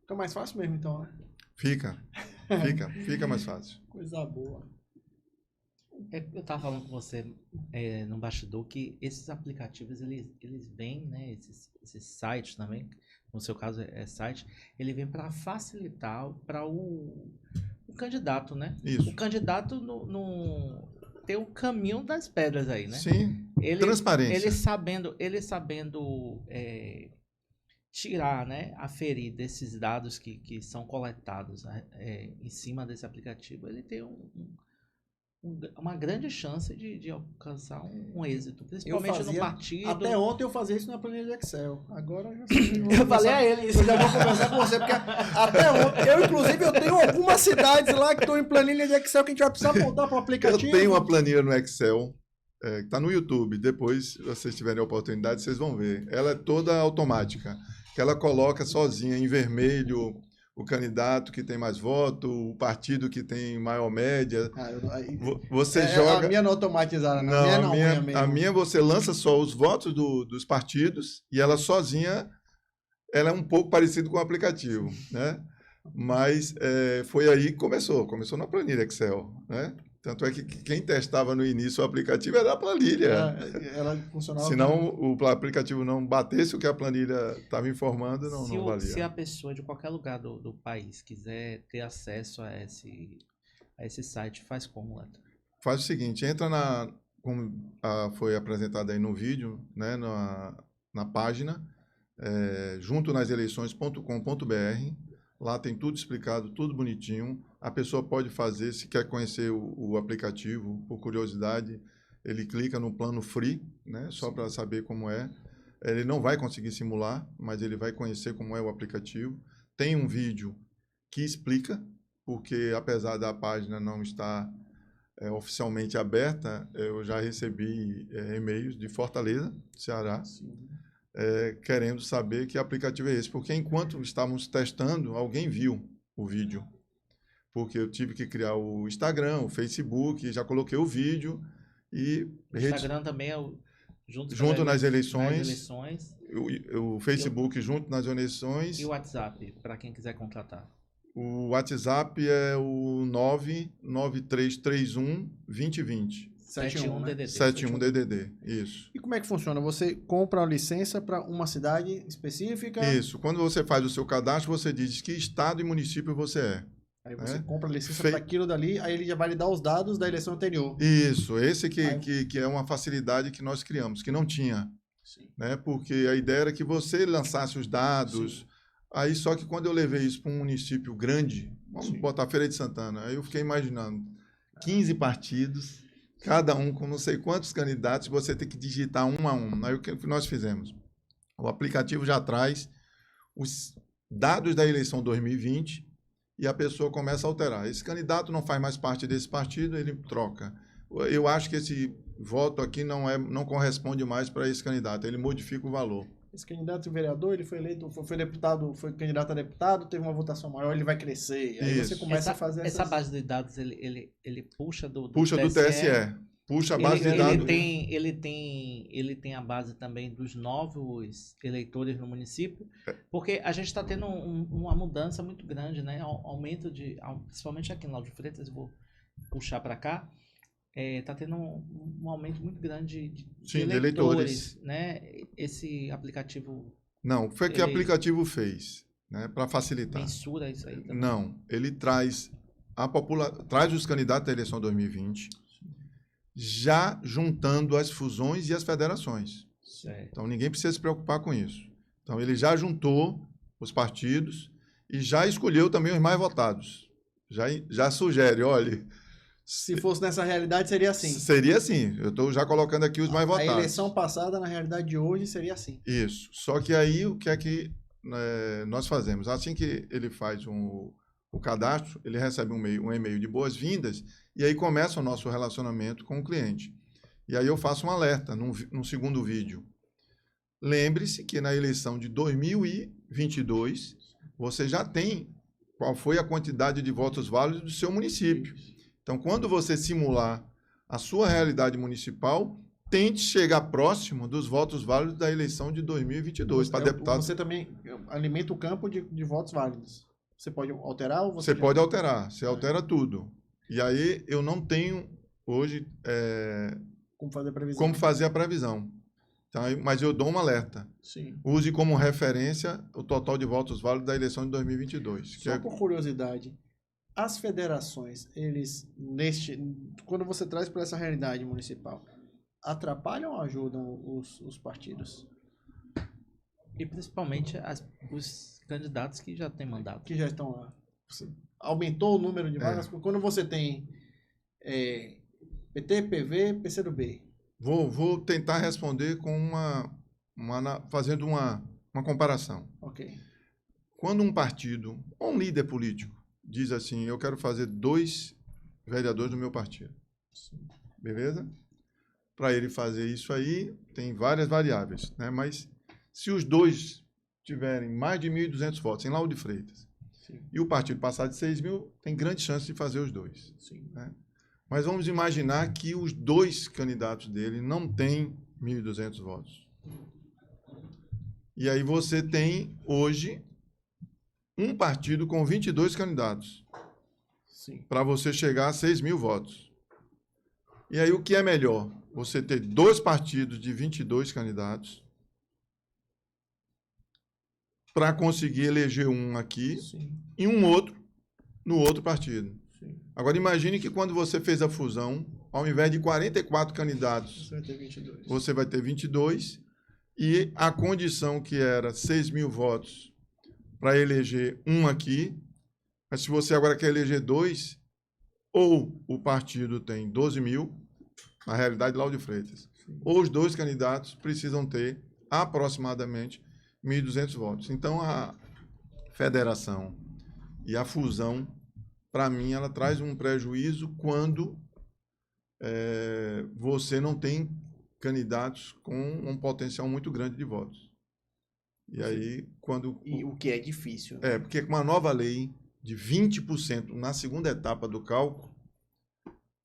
Fica mais fácil mesmo, então, né? Fica mais fácil. Coisa boa. Eu estava falando com você no bastidor que esses aplicativos, eles vêm, né, esses sites também, no seu caso é site, ele vem para facilitar para o candidato, né? Isso. O candidato ter o caminho das pedras aí, né? Sim, Ele, transparência. ele sabendo tirar, né, aferir desses dados que são coletados em cima desse aplicativo, ele tem uma grande chance de alcançar um êxito, principalmente no partido. Até ontem eu fazia isso na planilha de Excel. Agora eu já sei. Eu falei a ele isso. Eu já vou conversar com você, porque até ontem, inclusive, eu tenho algumas cidades lá que estão em planilha de Excel que a gente vai precisar voltar para o aplicativo. Eu tenho uma planilha no Excel, que está no YouTube. Depois, se vocês tiverem a oportunidade, vocês vão ver. Ela é toda automática, que ela coloca sozinha em vermelho o candidato que tem mais voto, o partido que tem maior média. Você joga... A minha não é automatizada, não. A minha você lança só os votos dos partidos e ela sozinha, ela é um pouco parecido com o aplicativo, né? Mas foi aí que começou na planilha Excel, né? Tanto é que quem testava no início o aplicativo era a planilha. Ela funcionava. Senão o aplicativo não batesse o que a planilha estava informando, não valia. Se a pessoa de qualquer lugar do país quiser ter acesso a esse site, faz como, Leto? Faz o seguinte, entra como foi apresentado aí no vídeo, né, na página, juntonaseleições.com.br. Lá tem tudo explicado, tudo bonitinho. A pessoa pode fazer, se quer conhecer o aplicativo, por curiosidade, ele clica no plano free, né? Só para saber como é. Ele não vai conseguir simular, mas ele vai conhecer como é o aplicativo. Tem um vídeo que explica, porque apesar da página não estar oficialmente aberta, eu já recebi e-mails de Fortaleza, Ceará, querendo saber que aplicativo é esse. Porque enquanto estávamos testando, alguém viu o vídeo. Porque eu tive que criar o Instagram, o Facebook, já coloquei o vídeo e... O Instagram também é Junto nas eleições. O Facebook junto nas eleições. E o WhatsApp, para quem quiser contratar? O WhatsApp é o 99331 2020. 71 DDD. 71 DDD, isso. E como é que funciona? Você compra a licença para uma cidade específica? Isso. Quando você faz o seu cadastro, você diz que estado e município você é. Aí você compra a licença para aquilo dali, aí ele já vai lhe dar os dados da eleição anterior. Isso. Esse que é uma facilidade que nós criamos, que não tinha. Sim. Né? Porque a ideia era que você lançasse os dados. Sim. Aí só que quando eu levei isso para um município grande, vamos botar Feira de Santana, aí eu fiquei imaginando 15 partidos, cada um com não sei quantos candidatos, você tem que digitar um a um. Aí o que nós fizemos? O aplicativo já traz os dados da eleição 2020 e a pessoa começa a alterar. Esse candidato não faz mais parte desse partido, ele troca. Eu acho que esse voto aqui não corresponde mais para esse candidato, ele modifica o valor. Esse candidato vereador, ele foi eleito, foi deputado, foi candidato a deputado, teve uma votação maior, ele vai crescer. Aí você começa a fazer essa base de dados, ele puxa do puxa do TSE. Puxa a base de dados. Ele tem a base também dos novos eleitores no município, porque a gente está tendo uma mudança muito grande, né? Aumento principalmente aqui em Lauro de Freitas, eu vou puxar para cá. Está tendo um aumento muito grande de eleitores, né? Esse aplicativo... Não, foi que o aplicativo fez, né? Para facilitar. Mensura isso aí também. Não, ele traz traz os candidatos da eleição 2020, já juntando as fusões e as federações. Certo. Então, ninguém precisa se preocupar com isso. Então, ele já juntou os partidos e já escolheu também os mais votados. Já sugere, olha... Se fosse nessa realidade, seria assim. Seria assim. Eu estou já colocando aqui os mais votados. A eleição passada, na realidade de hoje, seria assim. Isso. Só que aí, o que é que nós fazemos? Assim que ele faz o cadastro, ele recebe um e-mail de boas-vindas e aí começa o nosso relacionamento com o cliente. E aí eu faço um alerta num segundo vídeo. Lembre-se que na eleição de 2022, você já tem qual foi a quantidade de votos válidos do seu município. Então, quando você simular a sua realidade municipal, tente chegar próximo dos votos válidos da eleição de 2022 para deputado. Você também alimenta o campo de votos válidos. Você pode alterar ou Você já- pode alterar, você altera tudo. E aí eu não tenho hoje Como fazer previsão? como fazer a previsão. Então, mas eu dou um alerta. Sim. Use como referência o total de votos válidos da eleição de 2022. Que Só por curiosidade, as federações, quando você traz para essa realidade municipal, atrapalham ou ajudam os partidos? E principalmente os candidatos que já têm mandato. Que já estão lá. Aumentou o número de vagas? Porque quando você tem PT, PV, PCdoB. Vou tentar responder com fazendo uma comparação. Ok. Quando um partido ou um líder político diz assim, eu quero fazer 2 vereadores do meu partido. Beleza? Para ele fazer isso aí, tem várias variáveis, né? Mas se os 2 tiverem mais de 1.200 votos em Lauro de Freitas, Sim. e o partido passar de 6.000, tem grande chance de fazer os 2. Sim. Né? Mas vamos imaginar que os 2 candidatos dele não têm 1.200 votos. E aí você tem, hoje, um partido com 22 candidatos, Sim. para você chegar a 6.000 votos. E aí o que é melhor? Você ter 2 partidos de 22 candidatos para conseguir eleger um aqui Sim. e um outro no outro partido. Sim. Agora imagine que quando você fez a fusão, ao invés de 44 candidatos, Você vai ter 22. você vai ter 22 e a condição que era 6.000 votos para eleger um aqui, mas se você agora quer eleger 2, ou o partido tem 12.000, na realidade, Lauro de Freitas, ou os 2 candidatos precisam ter aproximadamente 1.200 votos. Então, a federação e a fusão, para mim, ela traz um prejuízo quando você não tem candidatos com um potencial muito grande de votos. E aí, quando... E o que é difícil. Né? porque com uma nova lei de 20% na segunda etapa do cálculo,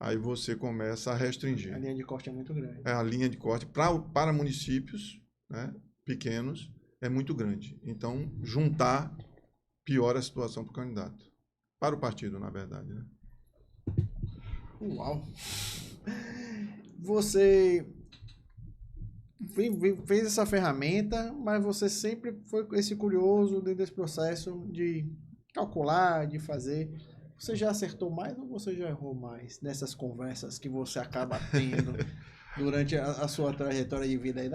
aí você começa a restringir. A linha de corte é muito grande. A linha de corte para municípios, né, pequenos é muito grande. Então, juntar piora a situação para o candidato. Para o partido, na verdade. Né? Uau! Você fez essa ferramenta, mas você sempre foi esse curioso dentro desse processo de calcular, de fazer. Você já acertou mais ou você já errou mais nessas conversas que você acaba tendo durante a sua trajetória de vida aí?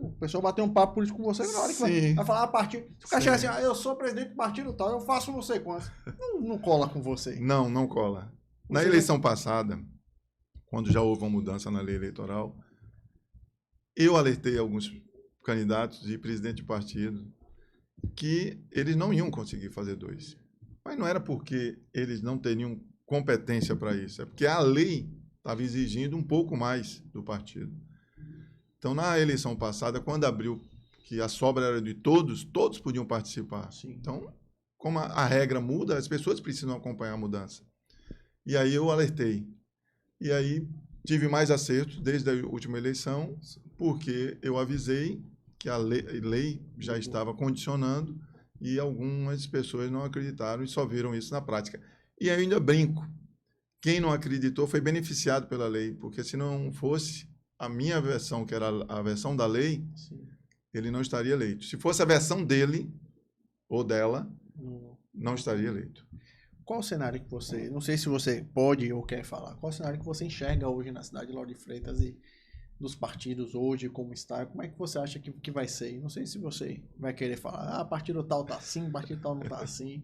O pessoal bater um papo político com você na hora que vai falar a partir. Se o cara chegar assim, eu sou presidente do partido tal, eu faço não sei quantos. Não cola com você. Não cola. Na eleição passada, quando já houve uma mudança na lei eleitoral, eu alertei alguns candidatos e presidente de partido que eles não iam conseguir fazer 2. Mas não era porque eles não teriam competência para isso, é porque a lei estava exigindo um pouco mais do partido. Então, na eleição passada, quando abriu que a sobra era de todos podiam participar. Sim. Então, como a regra muda, as pessoas precisam acompanhar a mudança. E aí eu alertei. E aí tive mais acertos desde a última eleição, porque eu avisei que a lei já estava condicionando e algumas pessoas não acreditaram e só viram isso na prática. E eu ainda brinco. Quem não acreditou foi beneficiado pela lei, porque se não fosse a minha versão, que era a versão da lei, Sim. ele não estaria eleito. Se fosse a versão dele ou dela, não estaria eleito. Qual o cenário que você, não sei se você pode ou quer falar, qual o cenário que você enxerga hoje na cidade de Lauro de Freitas e dos partidos hoje, como está, como é que você acha que vai ser? Não sei se você vai querer falar, partido tal tá assim, partido tal não tá assim.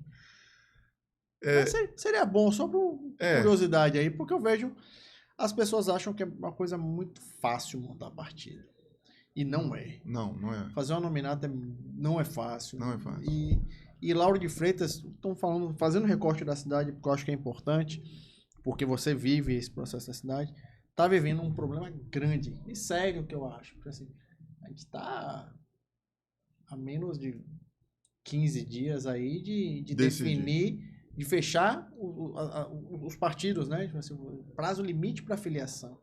Seria bom, só por curiosidade aí, porque eu vejo, as pessoas acham que é uma coisa muito fácil montar partido. E não é. Não é. Fazer uma nominata não é fácil. Não é fácil. E Lauro de Freitas, estão fazendo recorte da cidade, porque eu acho que é importante, porque você vive esse processo da cidade, está vivendo um problema grande e sério, que eu acho. Porque, assim, a gente está a menos de 15 dias aí de definir, de fechar os partidos, né? Tipo assim, o prazo limite para filiação.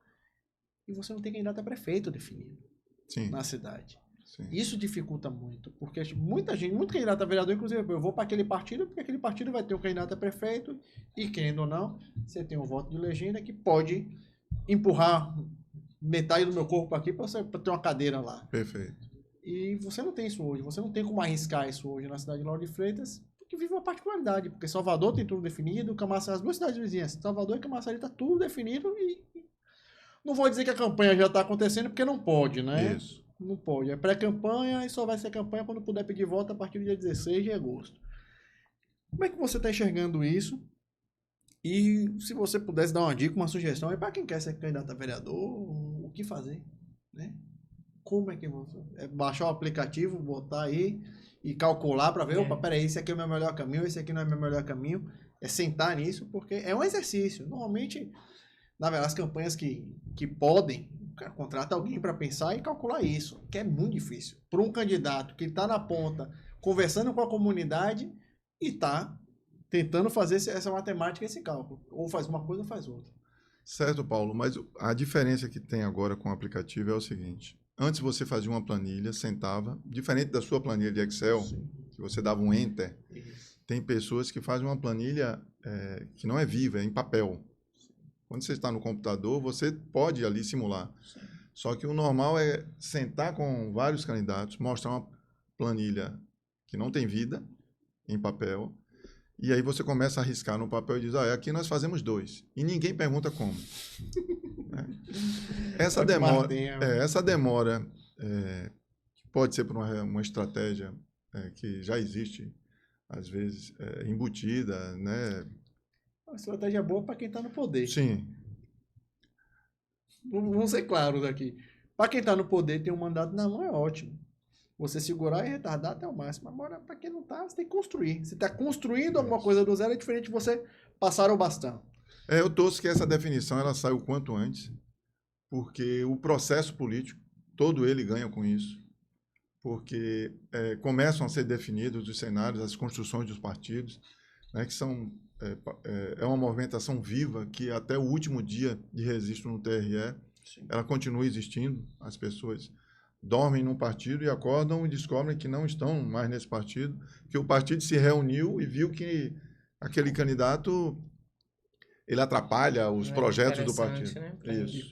e você não tem candidato a prefeito definido Sim, na cidade. sim. Isso dificulta muito, porque muita gente, muito candidato a vereador, inclusive, eu vou para aquele partido, porque aquele partido vai ter um candidato a prefeito, e querendo ou não, você tem um voto de legenda que pode empurrar metade do meu corpo aqui para você pra ter uma cadeira lá. Perfeito. E você não tem isso hoje, você não tem como arriscar isso hoje na cidade de Lauro de Freitas, porque vive uma particularidade, porque Salvador tem tudo definido, Camaçari, as duas cidades vizinhas, Salvador e Camaçari está tudo definido e não vou dizer que a campanha já está acontecendo, porque não pode, né? Isso. Não pode. É pré-campanha e só vai ser campanha quando puder pedir voto a partir do dia 16 de agosto. Como é que você está enxergando isso? E se você pudesse dar uma dica, uma sugestão, é para quem quer ser candidato a vereador, o que fazer, né? Como é que você... É baixar o aplicativo, botar aí e calcular para ver, opa, peraí, esse aqui é o meu melhor caminho, esse aqui não é o meu melhor caminho. É sentar nisso, porque é um exercício. Normalmente, na verdade, as campanhas que podem, o cara contrata alguém para pensar e calcular isso, que é muito difícil. Para um candidato que está na ponta, conversando com a comunidade e está tentando fazer essa matemática, esse cálculo. Ou faz uma coisa ou faz outra. Certo, Paulo, mas a diferença que tem agora com o aplicativo é o seguinte. Antes você fazia uma planilha, sentava, diferente da sua planilha de Excel, que você dava um Enter, tem pessoas que fazem uma planilha que não é viva, é em papel. Quando você está no computador, você pode ali simular. Sim. Só que o normal é sentar com vários candidatos, mostrar uma planilha que não tem vida, em papel, e aí você começa a riscar no papel e diz, aqui nós fazemos 2. E ninguém pergunta como. Essa demora pode ser por uma estratégia que já existe, às vezes, embutida, né? Uma estratégia boa para quem está no poder. Sim. Vamos ser claros aqui. Para quem está no poder, tem um mandato na mão, é ótimo. Você segurar e retardar até o máximo. Agora, para quem não está, você tem que construir. Você está construindo alguma coisa do zero, é diferente de você passar o bastão. Eu torço que essa definição ela saia o quanto antes, porque o processo político, todo ele ganha com isso, porque começam a ser definidos os cenários, as construções dos partidos, né, que são uma movimentação viva que até o último dia de registro no TRE, sim, ela continua existindo. As pessoas dormem num partido e acordam e descobrem que não estão mais nesse partido, que o partido se reuniu e viu que aquele candidato ele atrapalha os projetos do partido. Né? Isso.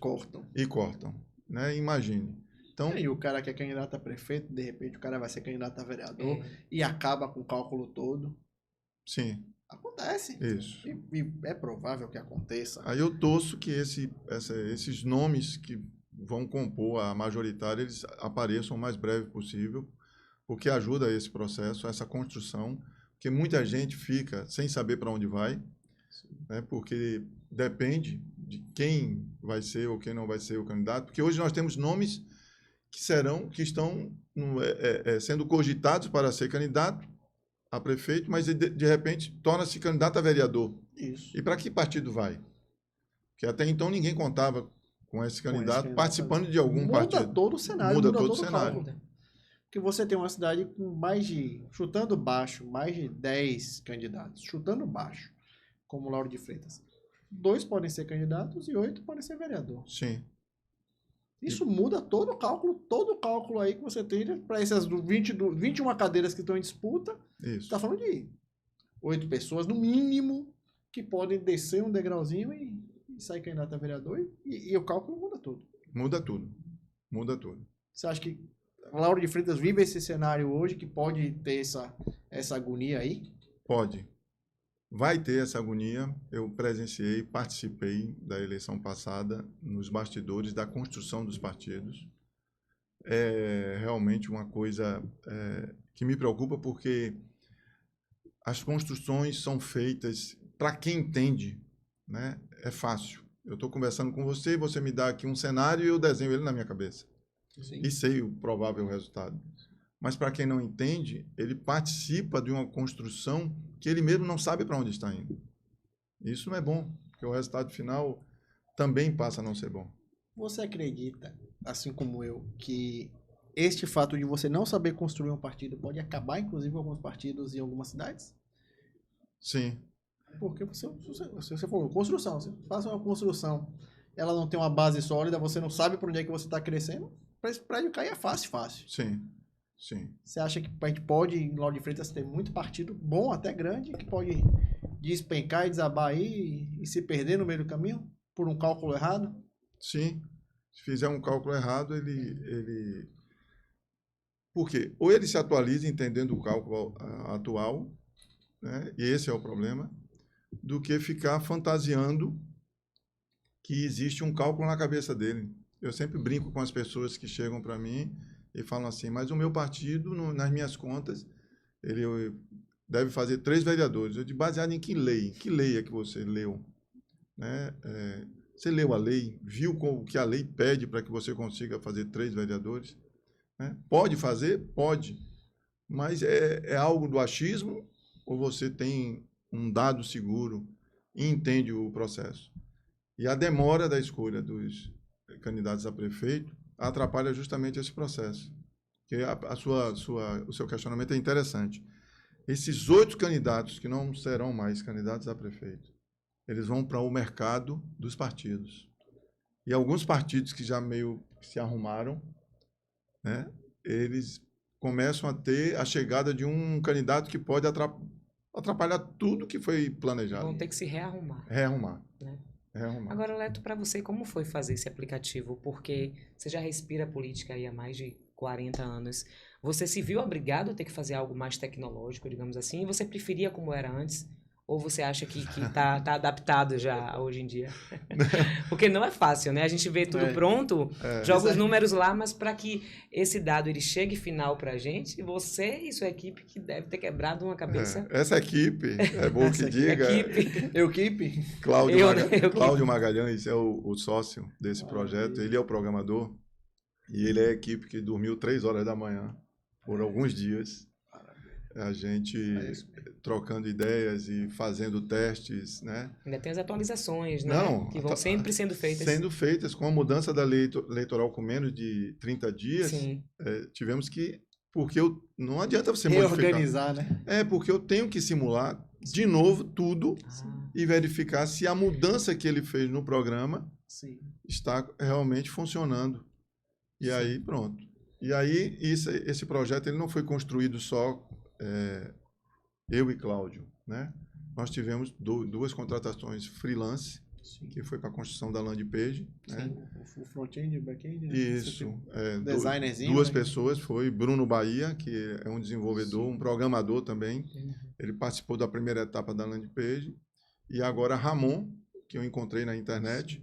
E cortam. Né? Imagine. Então, e o cara que é candidato a prefeito, de repente o cara vai ser candidato a vereador e acaba com o cálculo todo. Sim. Acontece. Isso. E é provável que aconteça. Aí eu torço que esses nomes que vão compor a majoritária, eles apareçam o mais breve possível, porque ajuda esse processo, essa construção, porque muita gente fica sem saber para onde vai, né, porque depende de quem vai ser ou quem não vai ser o candidato, porque hoje nós temos nomes que estão sendo cogitados para ser candidato a prefeito, mas de repente torna-se candidato a vereador. Isso. E para que partido vai? Porque até então ninguém contava com esse candidato participando de algum partido. Muda todo o cenário. Muda todo o cenário. Porque você tem uma cidade com chutando baixo, mais de 10 candidatos. Chutando baixo, como Lauro de Freitas. 2 podem ser candidatos e 8 podem ser vereador. Sim. Isso muda todo o cálculo aí que você tem para essas 21 cadeiras que estão em disputa. Isso. Você está falando de 8 pessoas, no mínimo, que podem descer um degrauzinho e sair candidato a vereador. E o cálculo muda tudo. Muda tudo. Muda tudo. Você acha que Lauro de Freitas vive esse cenário hoje, que pode ter essa agonia aí? Pode. Vai ter essa agonia. Eu presenciei, participei da eleição passada nos bastidores da construção dos partidos. É realmente uma coisa que me preocupa, porque as construções são feitas, para quem entende, né, é fácil. Eu estou conversando com você e você me dá aqui um cenário e eu desenho ele na minha cabeça. Sim. E sei o provável resultado. Mas para quem não entende, ele participa de uma construção que ele mesmo não sabe para onde está indo. Isso não é bom, porque o resultado final também passa a não ser bom. Você acredita, assim como eu, que este fato de você não saber construir um partido pode acabar, inclusive, alguns partidos em algumas cidades? Sim. Porque você falou construção, você faz uma construção ela não tem uma base sólida, você não sabe por onde é que você está crescendo, para esse prédio cair é fácil. Sim, sim. Você acha que a gente pode, em Lauro de Freitas, ter muito partido bom, até grande, que pode despencar e desabar aí e se perder no meio do caminho por um cálculo errado? Sim. Se fizer um cálculo errado, ele... Por quê? Ou ele se atualiza entendendo o cálculo atual, né? E esse é o problema, do que ficar fantasiando que existe um cálculo na cabeça dele. Eu sempre brinco com as pessoas que chegam para mim e falam assim, mas o meu partido, nas minhas contas, ele deve fazer 3 vereadores. Eu digo, baseado em que lei? Que lei é que você leu? Né? Você leu a lei? Viu o que a lei pede para que você consiga fazer 3 vereadores? Né? Pode fazer? Pode. Mas é algo do achismo ou você tem um dado seguro e entende o processo? E a demora da escolha dos candidatos a prefeito atrapalha justamente esse processo. Porque o seu questionamento é interessante. Esses 8 candidatos que não serão mais candidatos a prefeito, eles vão para o mercado dos partidos. E alguns partidos que já meio se arrumaram, né, eles começam a ter a chegada de um candidato que pode atrapalhar tudo que foi planejado. Vão ter que se rearrumar. Rearrumar. Né? Rearrumar. Agora, Leto, para você, como foi fazer esse aplicativo? Porque você já respira política aí há mais de 40 anos. Você se viu obrigado a ter que fazer algo mais tecnológico, digamos assim, e você preferia como era antes? Ou você acha que tá adaptado já hoje em dia? Porque não é fácil, né? A gente vê tudo pronto, joga os números lá, mas para que esse dado ele chegue final para a gente, você e sua equipe que deve ter quebrado uma cabeça. Essa equipe, é bom que diga. Equipe. Cláudio Magalhães é o sócio desse projeto, ele é o programador e ele é a equipe que dormiu 3 horas da manhã por alguns dias. A gente trocando ideias e fazendo testes, né? Ainda tem as atualizações, né? Não, que vão sempre sendo feitas. Sendo feitas com a mudança da lei eleitoral com menos de 30 dias, tivemos que... Porque não adianta você reorganizar, modificar. Né? Porque eu tenho que simular de novo tudo e verificar se a mudança que ele fez no programa está realmente funcionando. E aí, pronto. E aí, esse projeto ele não foi construído só... eu e Cláudio, né? Nós tivemos 2 contratações freelance, que foi para a construção da landing page. Né? O front-end e o back-end. Isso. Designerzinho. 2 pessoas, foi Bruno Bahia, que é um desenvolvedor, um programador também. Ele participou da primeira etapa da landing page. E agora Ramon, que eu encontrei na internet.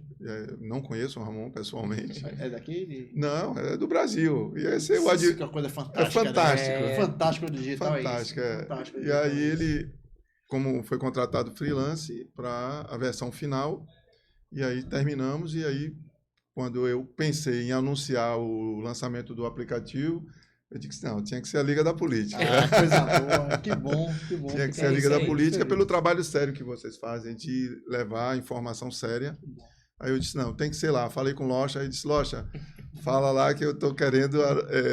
Não conheço o Ramon pessoalmente. É daqui? Não, é do Brasil. E esse é uma coisa fantástica. É fantástico. Né? Fantástico do digital. Fantástico, Fantástico E aí ele, como foi contratado freelance para a versão final, e aí terminamos, e aí quando eu pensei em anunciar o lançamento do aplicativo, eu disse, não, tinha que ser a Liga da Política. Coisa boa, que bom. Tinha que ser a Liga da Política pelo trabalho sério que vocês fazem, de levar a informação séria. Aí eu disse, não, tem que ser lá. Falei com o Locha, aí disse, Locha, fala lá que eu estou querendo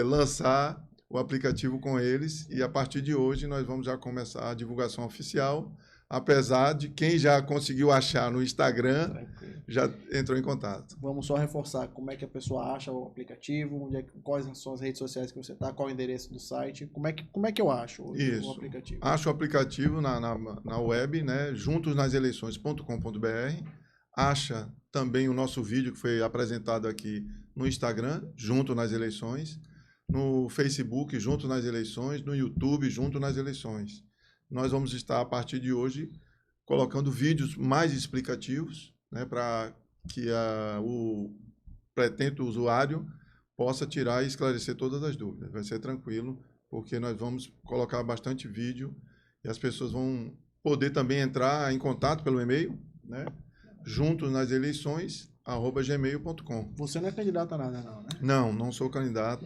lançar o aplicativo com eles e a partir de hoje nós vamos já começar a divulgação oficial, apesar de quem já conseguiu achar no Instagram já entrou em contato. Vamos só reforçar como é que a pessoa acha o aplicativo, quais são as redes sociais que você está, qual é o endereço do site, como é que eu acho o aplicativo? Acho o aplicativo na web, né, juntosnaseleições.com.br, acha também o nosso vídeo que foi apresentado aqui no Instagram, Junto nas Eleições, no Facebook, Junto nas Eleições, no YouTube, Junto nas Eleições. Nós vamos estar, a partir de hoje, colocando vídeos mais explicativos, né, para que o pretento usuário possa tirar e esclarecer todas as dúvidas. Vai ser tranquilo, porque nós vamos colocar bastante vídeo e as pessoas vão poder também entrar em contato pelo e-mail, né? juntosnaseleições@gmail.com. Você não é candidato a nada, não, né? Não sou candidato.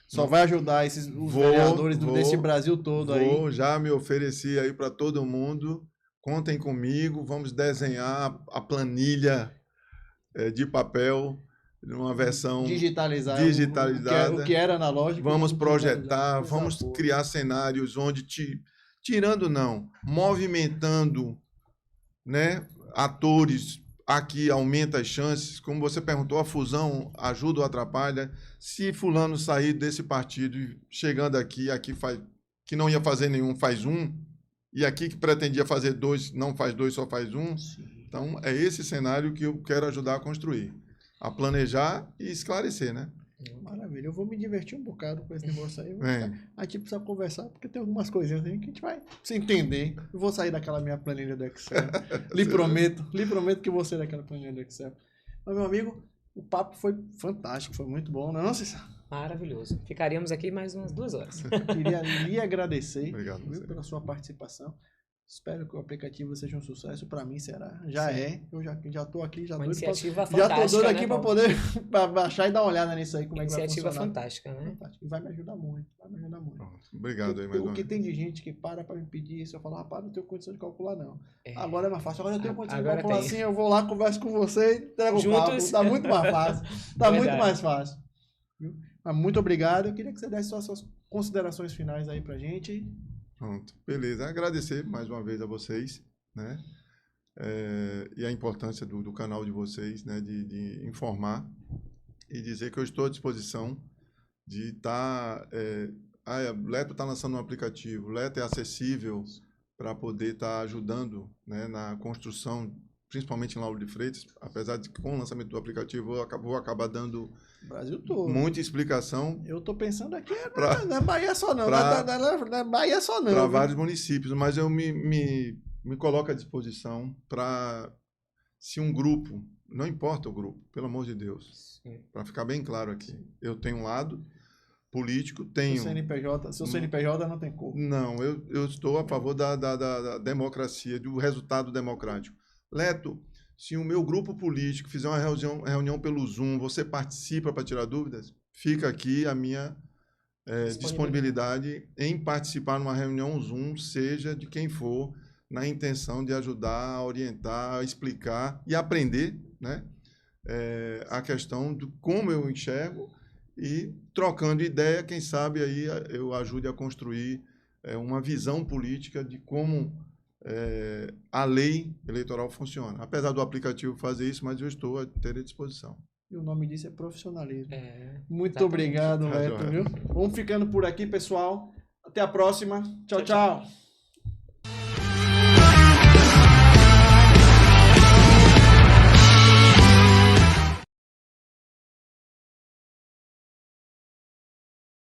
Só vai ajudar os vereadores desse Brasil todo aí. Já me ofereci aí para todo mundo. Contem comigo, vamos desenhar a planilha de papel numa versão digitalizada. O que era analógico. Vamos projetar, vamos criar cenários onde movimentando, né, atores aqui aumenta as chances, como você perguntou, a fusão ajuda ou atrapalha? Se fulano sair desse partido e chegando aqui faz, que não ia fazer nenhum, faz um, e aqui que pretendia fazer 2, não faz 2, só faz um. Sim. Então, é esse cenário que eu quero ajudar a construir, a planejar e esclarecer, né? Maravilha. Eu vou me divertir um bocado com esse negócio aí. É. A gente precisa conversar, porque tem algumas coisinhas aí que a gente vai se entender. Eu vou sair daquela minha planilha do Excel. Lhe prometo que vou sair daquela planilha do Excel. Mas, meu amigo, o papo foi fantástico, foi muito bom, não é, Cícero? Maravilhoso. Ficaríamos aqui mais umas 2 horas. Queria lhe agradecer Obrigado, viu, você. pela sua participação. Espero que o aplicativo seja um sucesso. Para mim será. Já Sim. é. Eu já tô aqui, já Uma doido pra, iniciativa já tô fantástica, doido né, aqui para Paulo? poder pra baixar e dar uma olhada nisso aí, como é que vai Iniciativa funcionar. fantástica, né? Fantástico. E vai me ajudar muito. Vai me ajudar muito. Pronto. Obrigado aí O mais uma que vez. tem de gente que para me pedir isso, eu falo, rapaz, não tenho condição de calcular, não. É. Agora é mais fácil. Agora eu tenho condição de Agora calcular tem. assim, eu vou lá, converso com você e entrego o papo. Juntos. Tá muito mais fácil. Tá muito Verdade. mais fácil. Viu? Mas muito obrigado. Eu queria que você desse suas considerações finais aí pra gente. Pronto, beleza. Agradecer mais uma vez a vocês, né? E a importância do canal de vocês, né? De informar e dizer que eu estou à disposição de estar... o Leto está lançando um aplicativo, o Leto é acessível para poder estar ajudando, né, na construção, principalmente em Lauro de Freitas, apesar de que com o lançamento do aplicativo eu vou acabar dando Brasil todo. muita explicação Eu tô pensando aqui, Pra- não é Bahia só não. pra- Não é Bahia só não. para viu? vários municípios, mas eu me coloco à disposição para, se um grupo, não importa o grupo, pelo amor de Deus, Sim. para ficar bem claro aqui, eu tenho um lado político, Seu tenho... CNPJ não tem cor. Não, eu estou a favor da democracia, do resultado democrático. Leto, se o meu grupo político fizer uma reunião pelo Zoom, você participa para tirar dúvidas? Fica aqui a minha disponibilidade em participar numa reunião Zoom, seja de quem for, na intenção de ajudar, a orientar, a explicar e aprender, né? A questão de como eu enxergo e trocando ideia, quem sabe aí eu ajude a construir uma visão política de como a lei eleitoral funciona. Apesar do aplicativo fazer isso, mas eu estou a ter à disposição. E o nome disso é profissionalismo. Muito exatamente. obrigado, Tá Leto, joia. viu? Vamos ficando por aqui, pessoal. Até a próxima. Tchau, Tchau, tchau.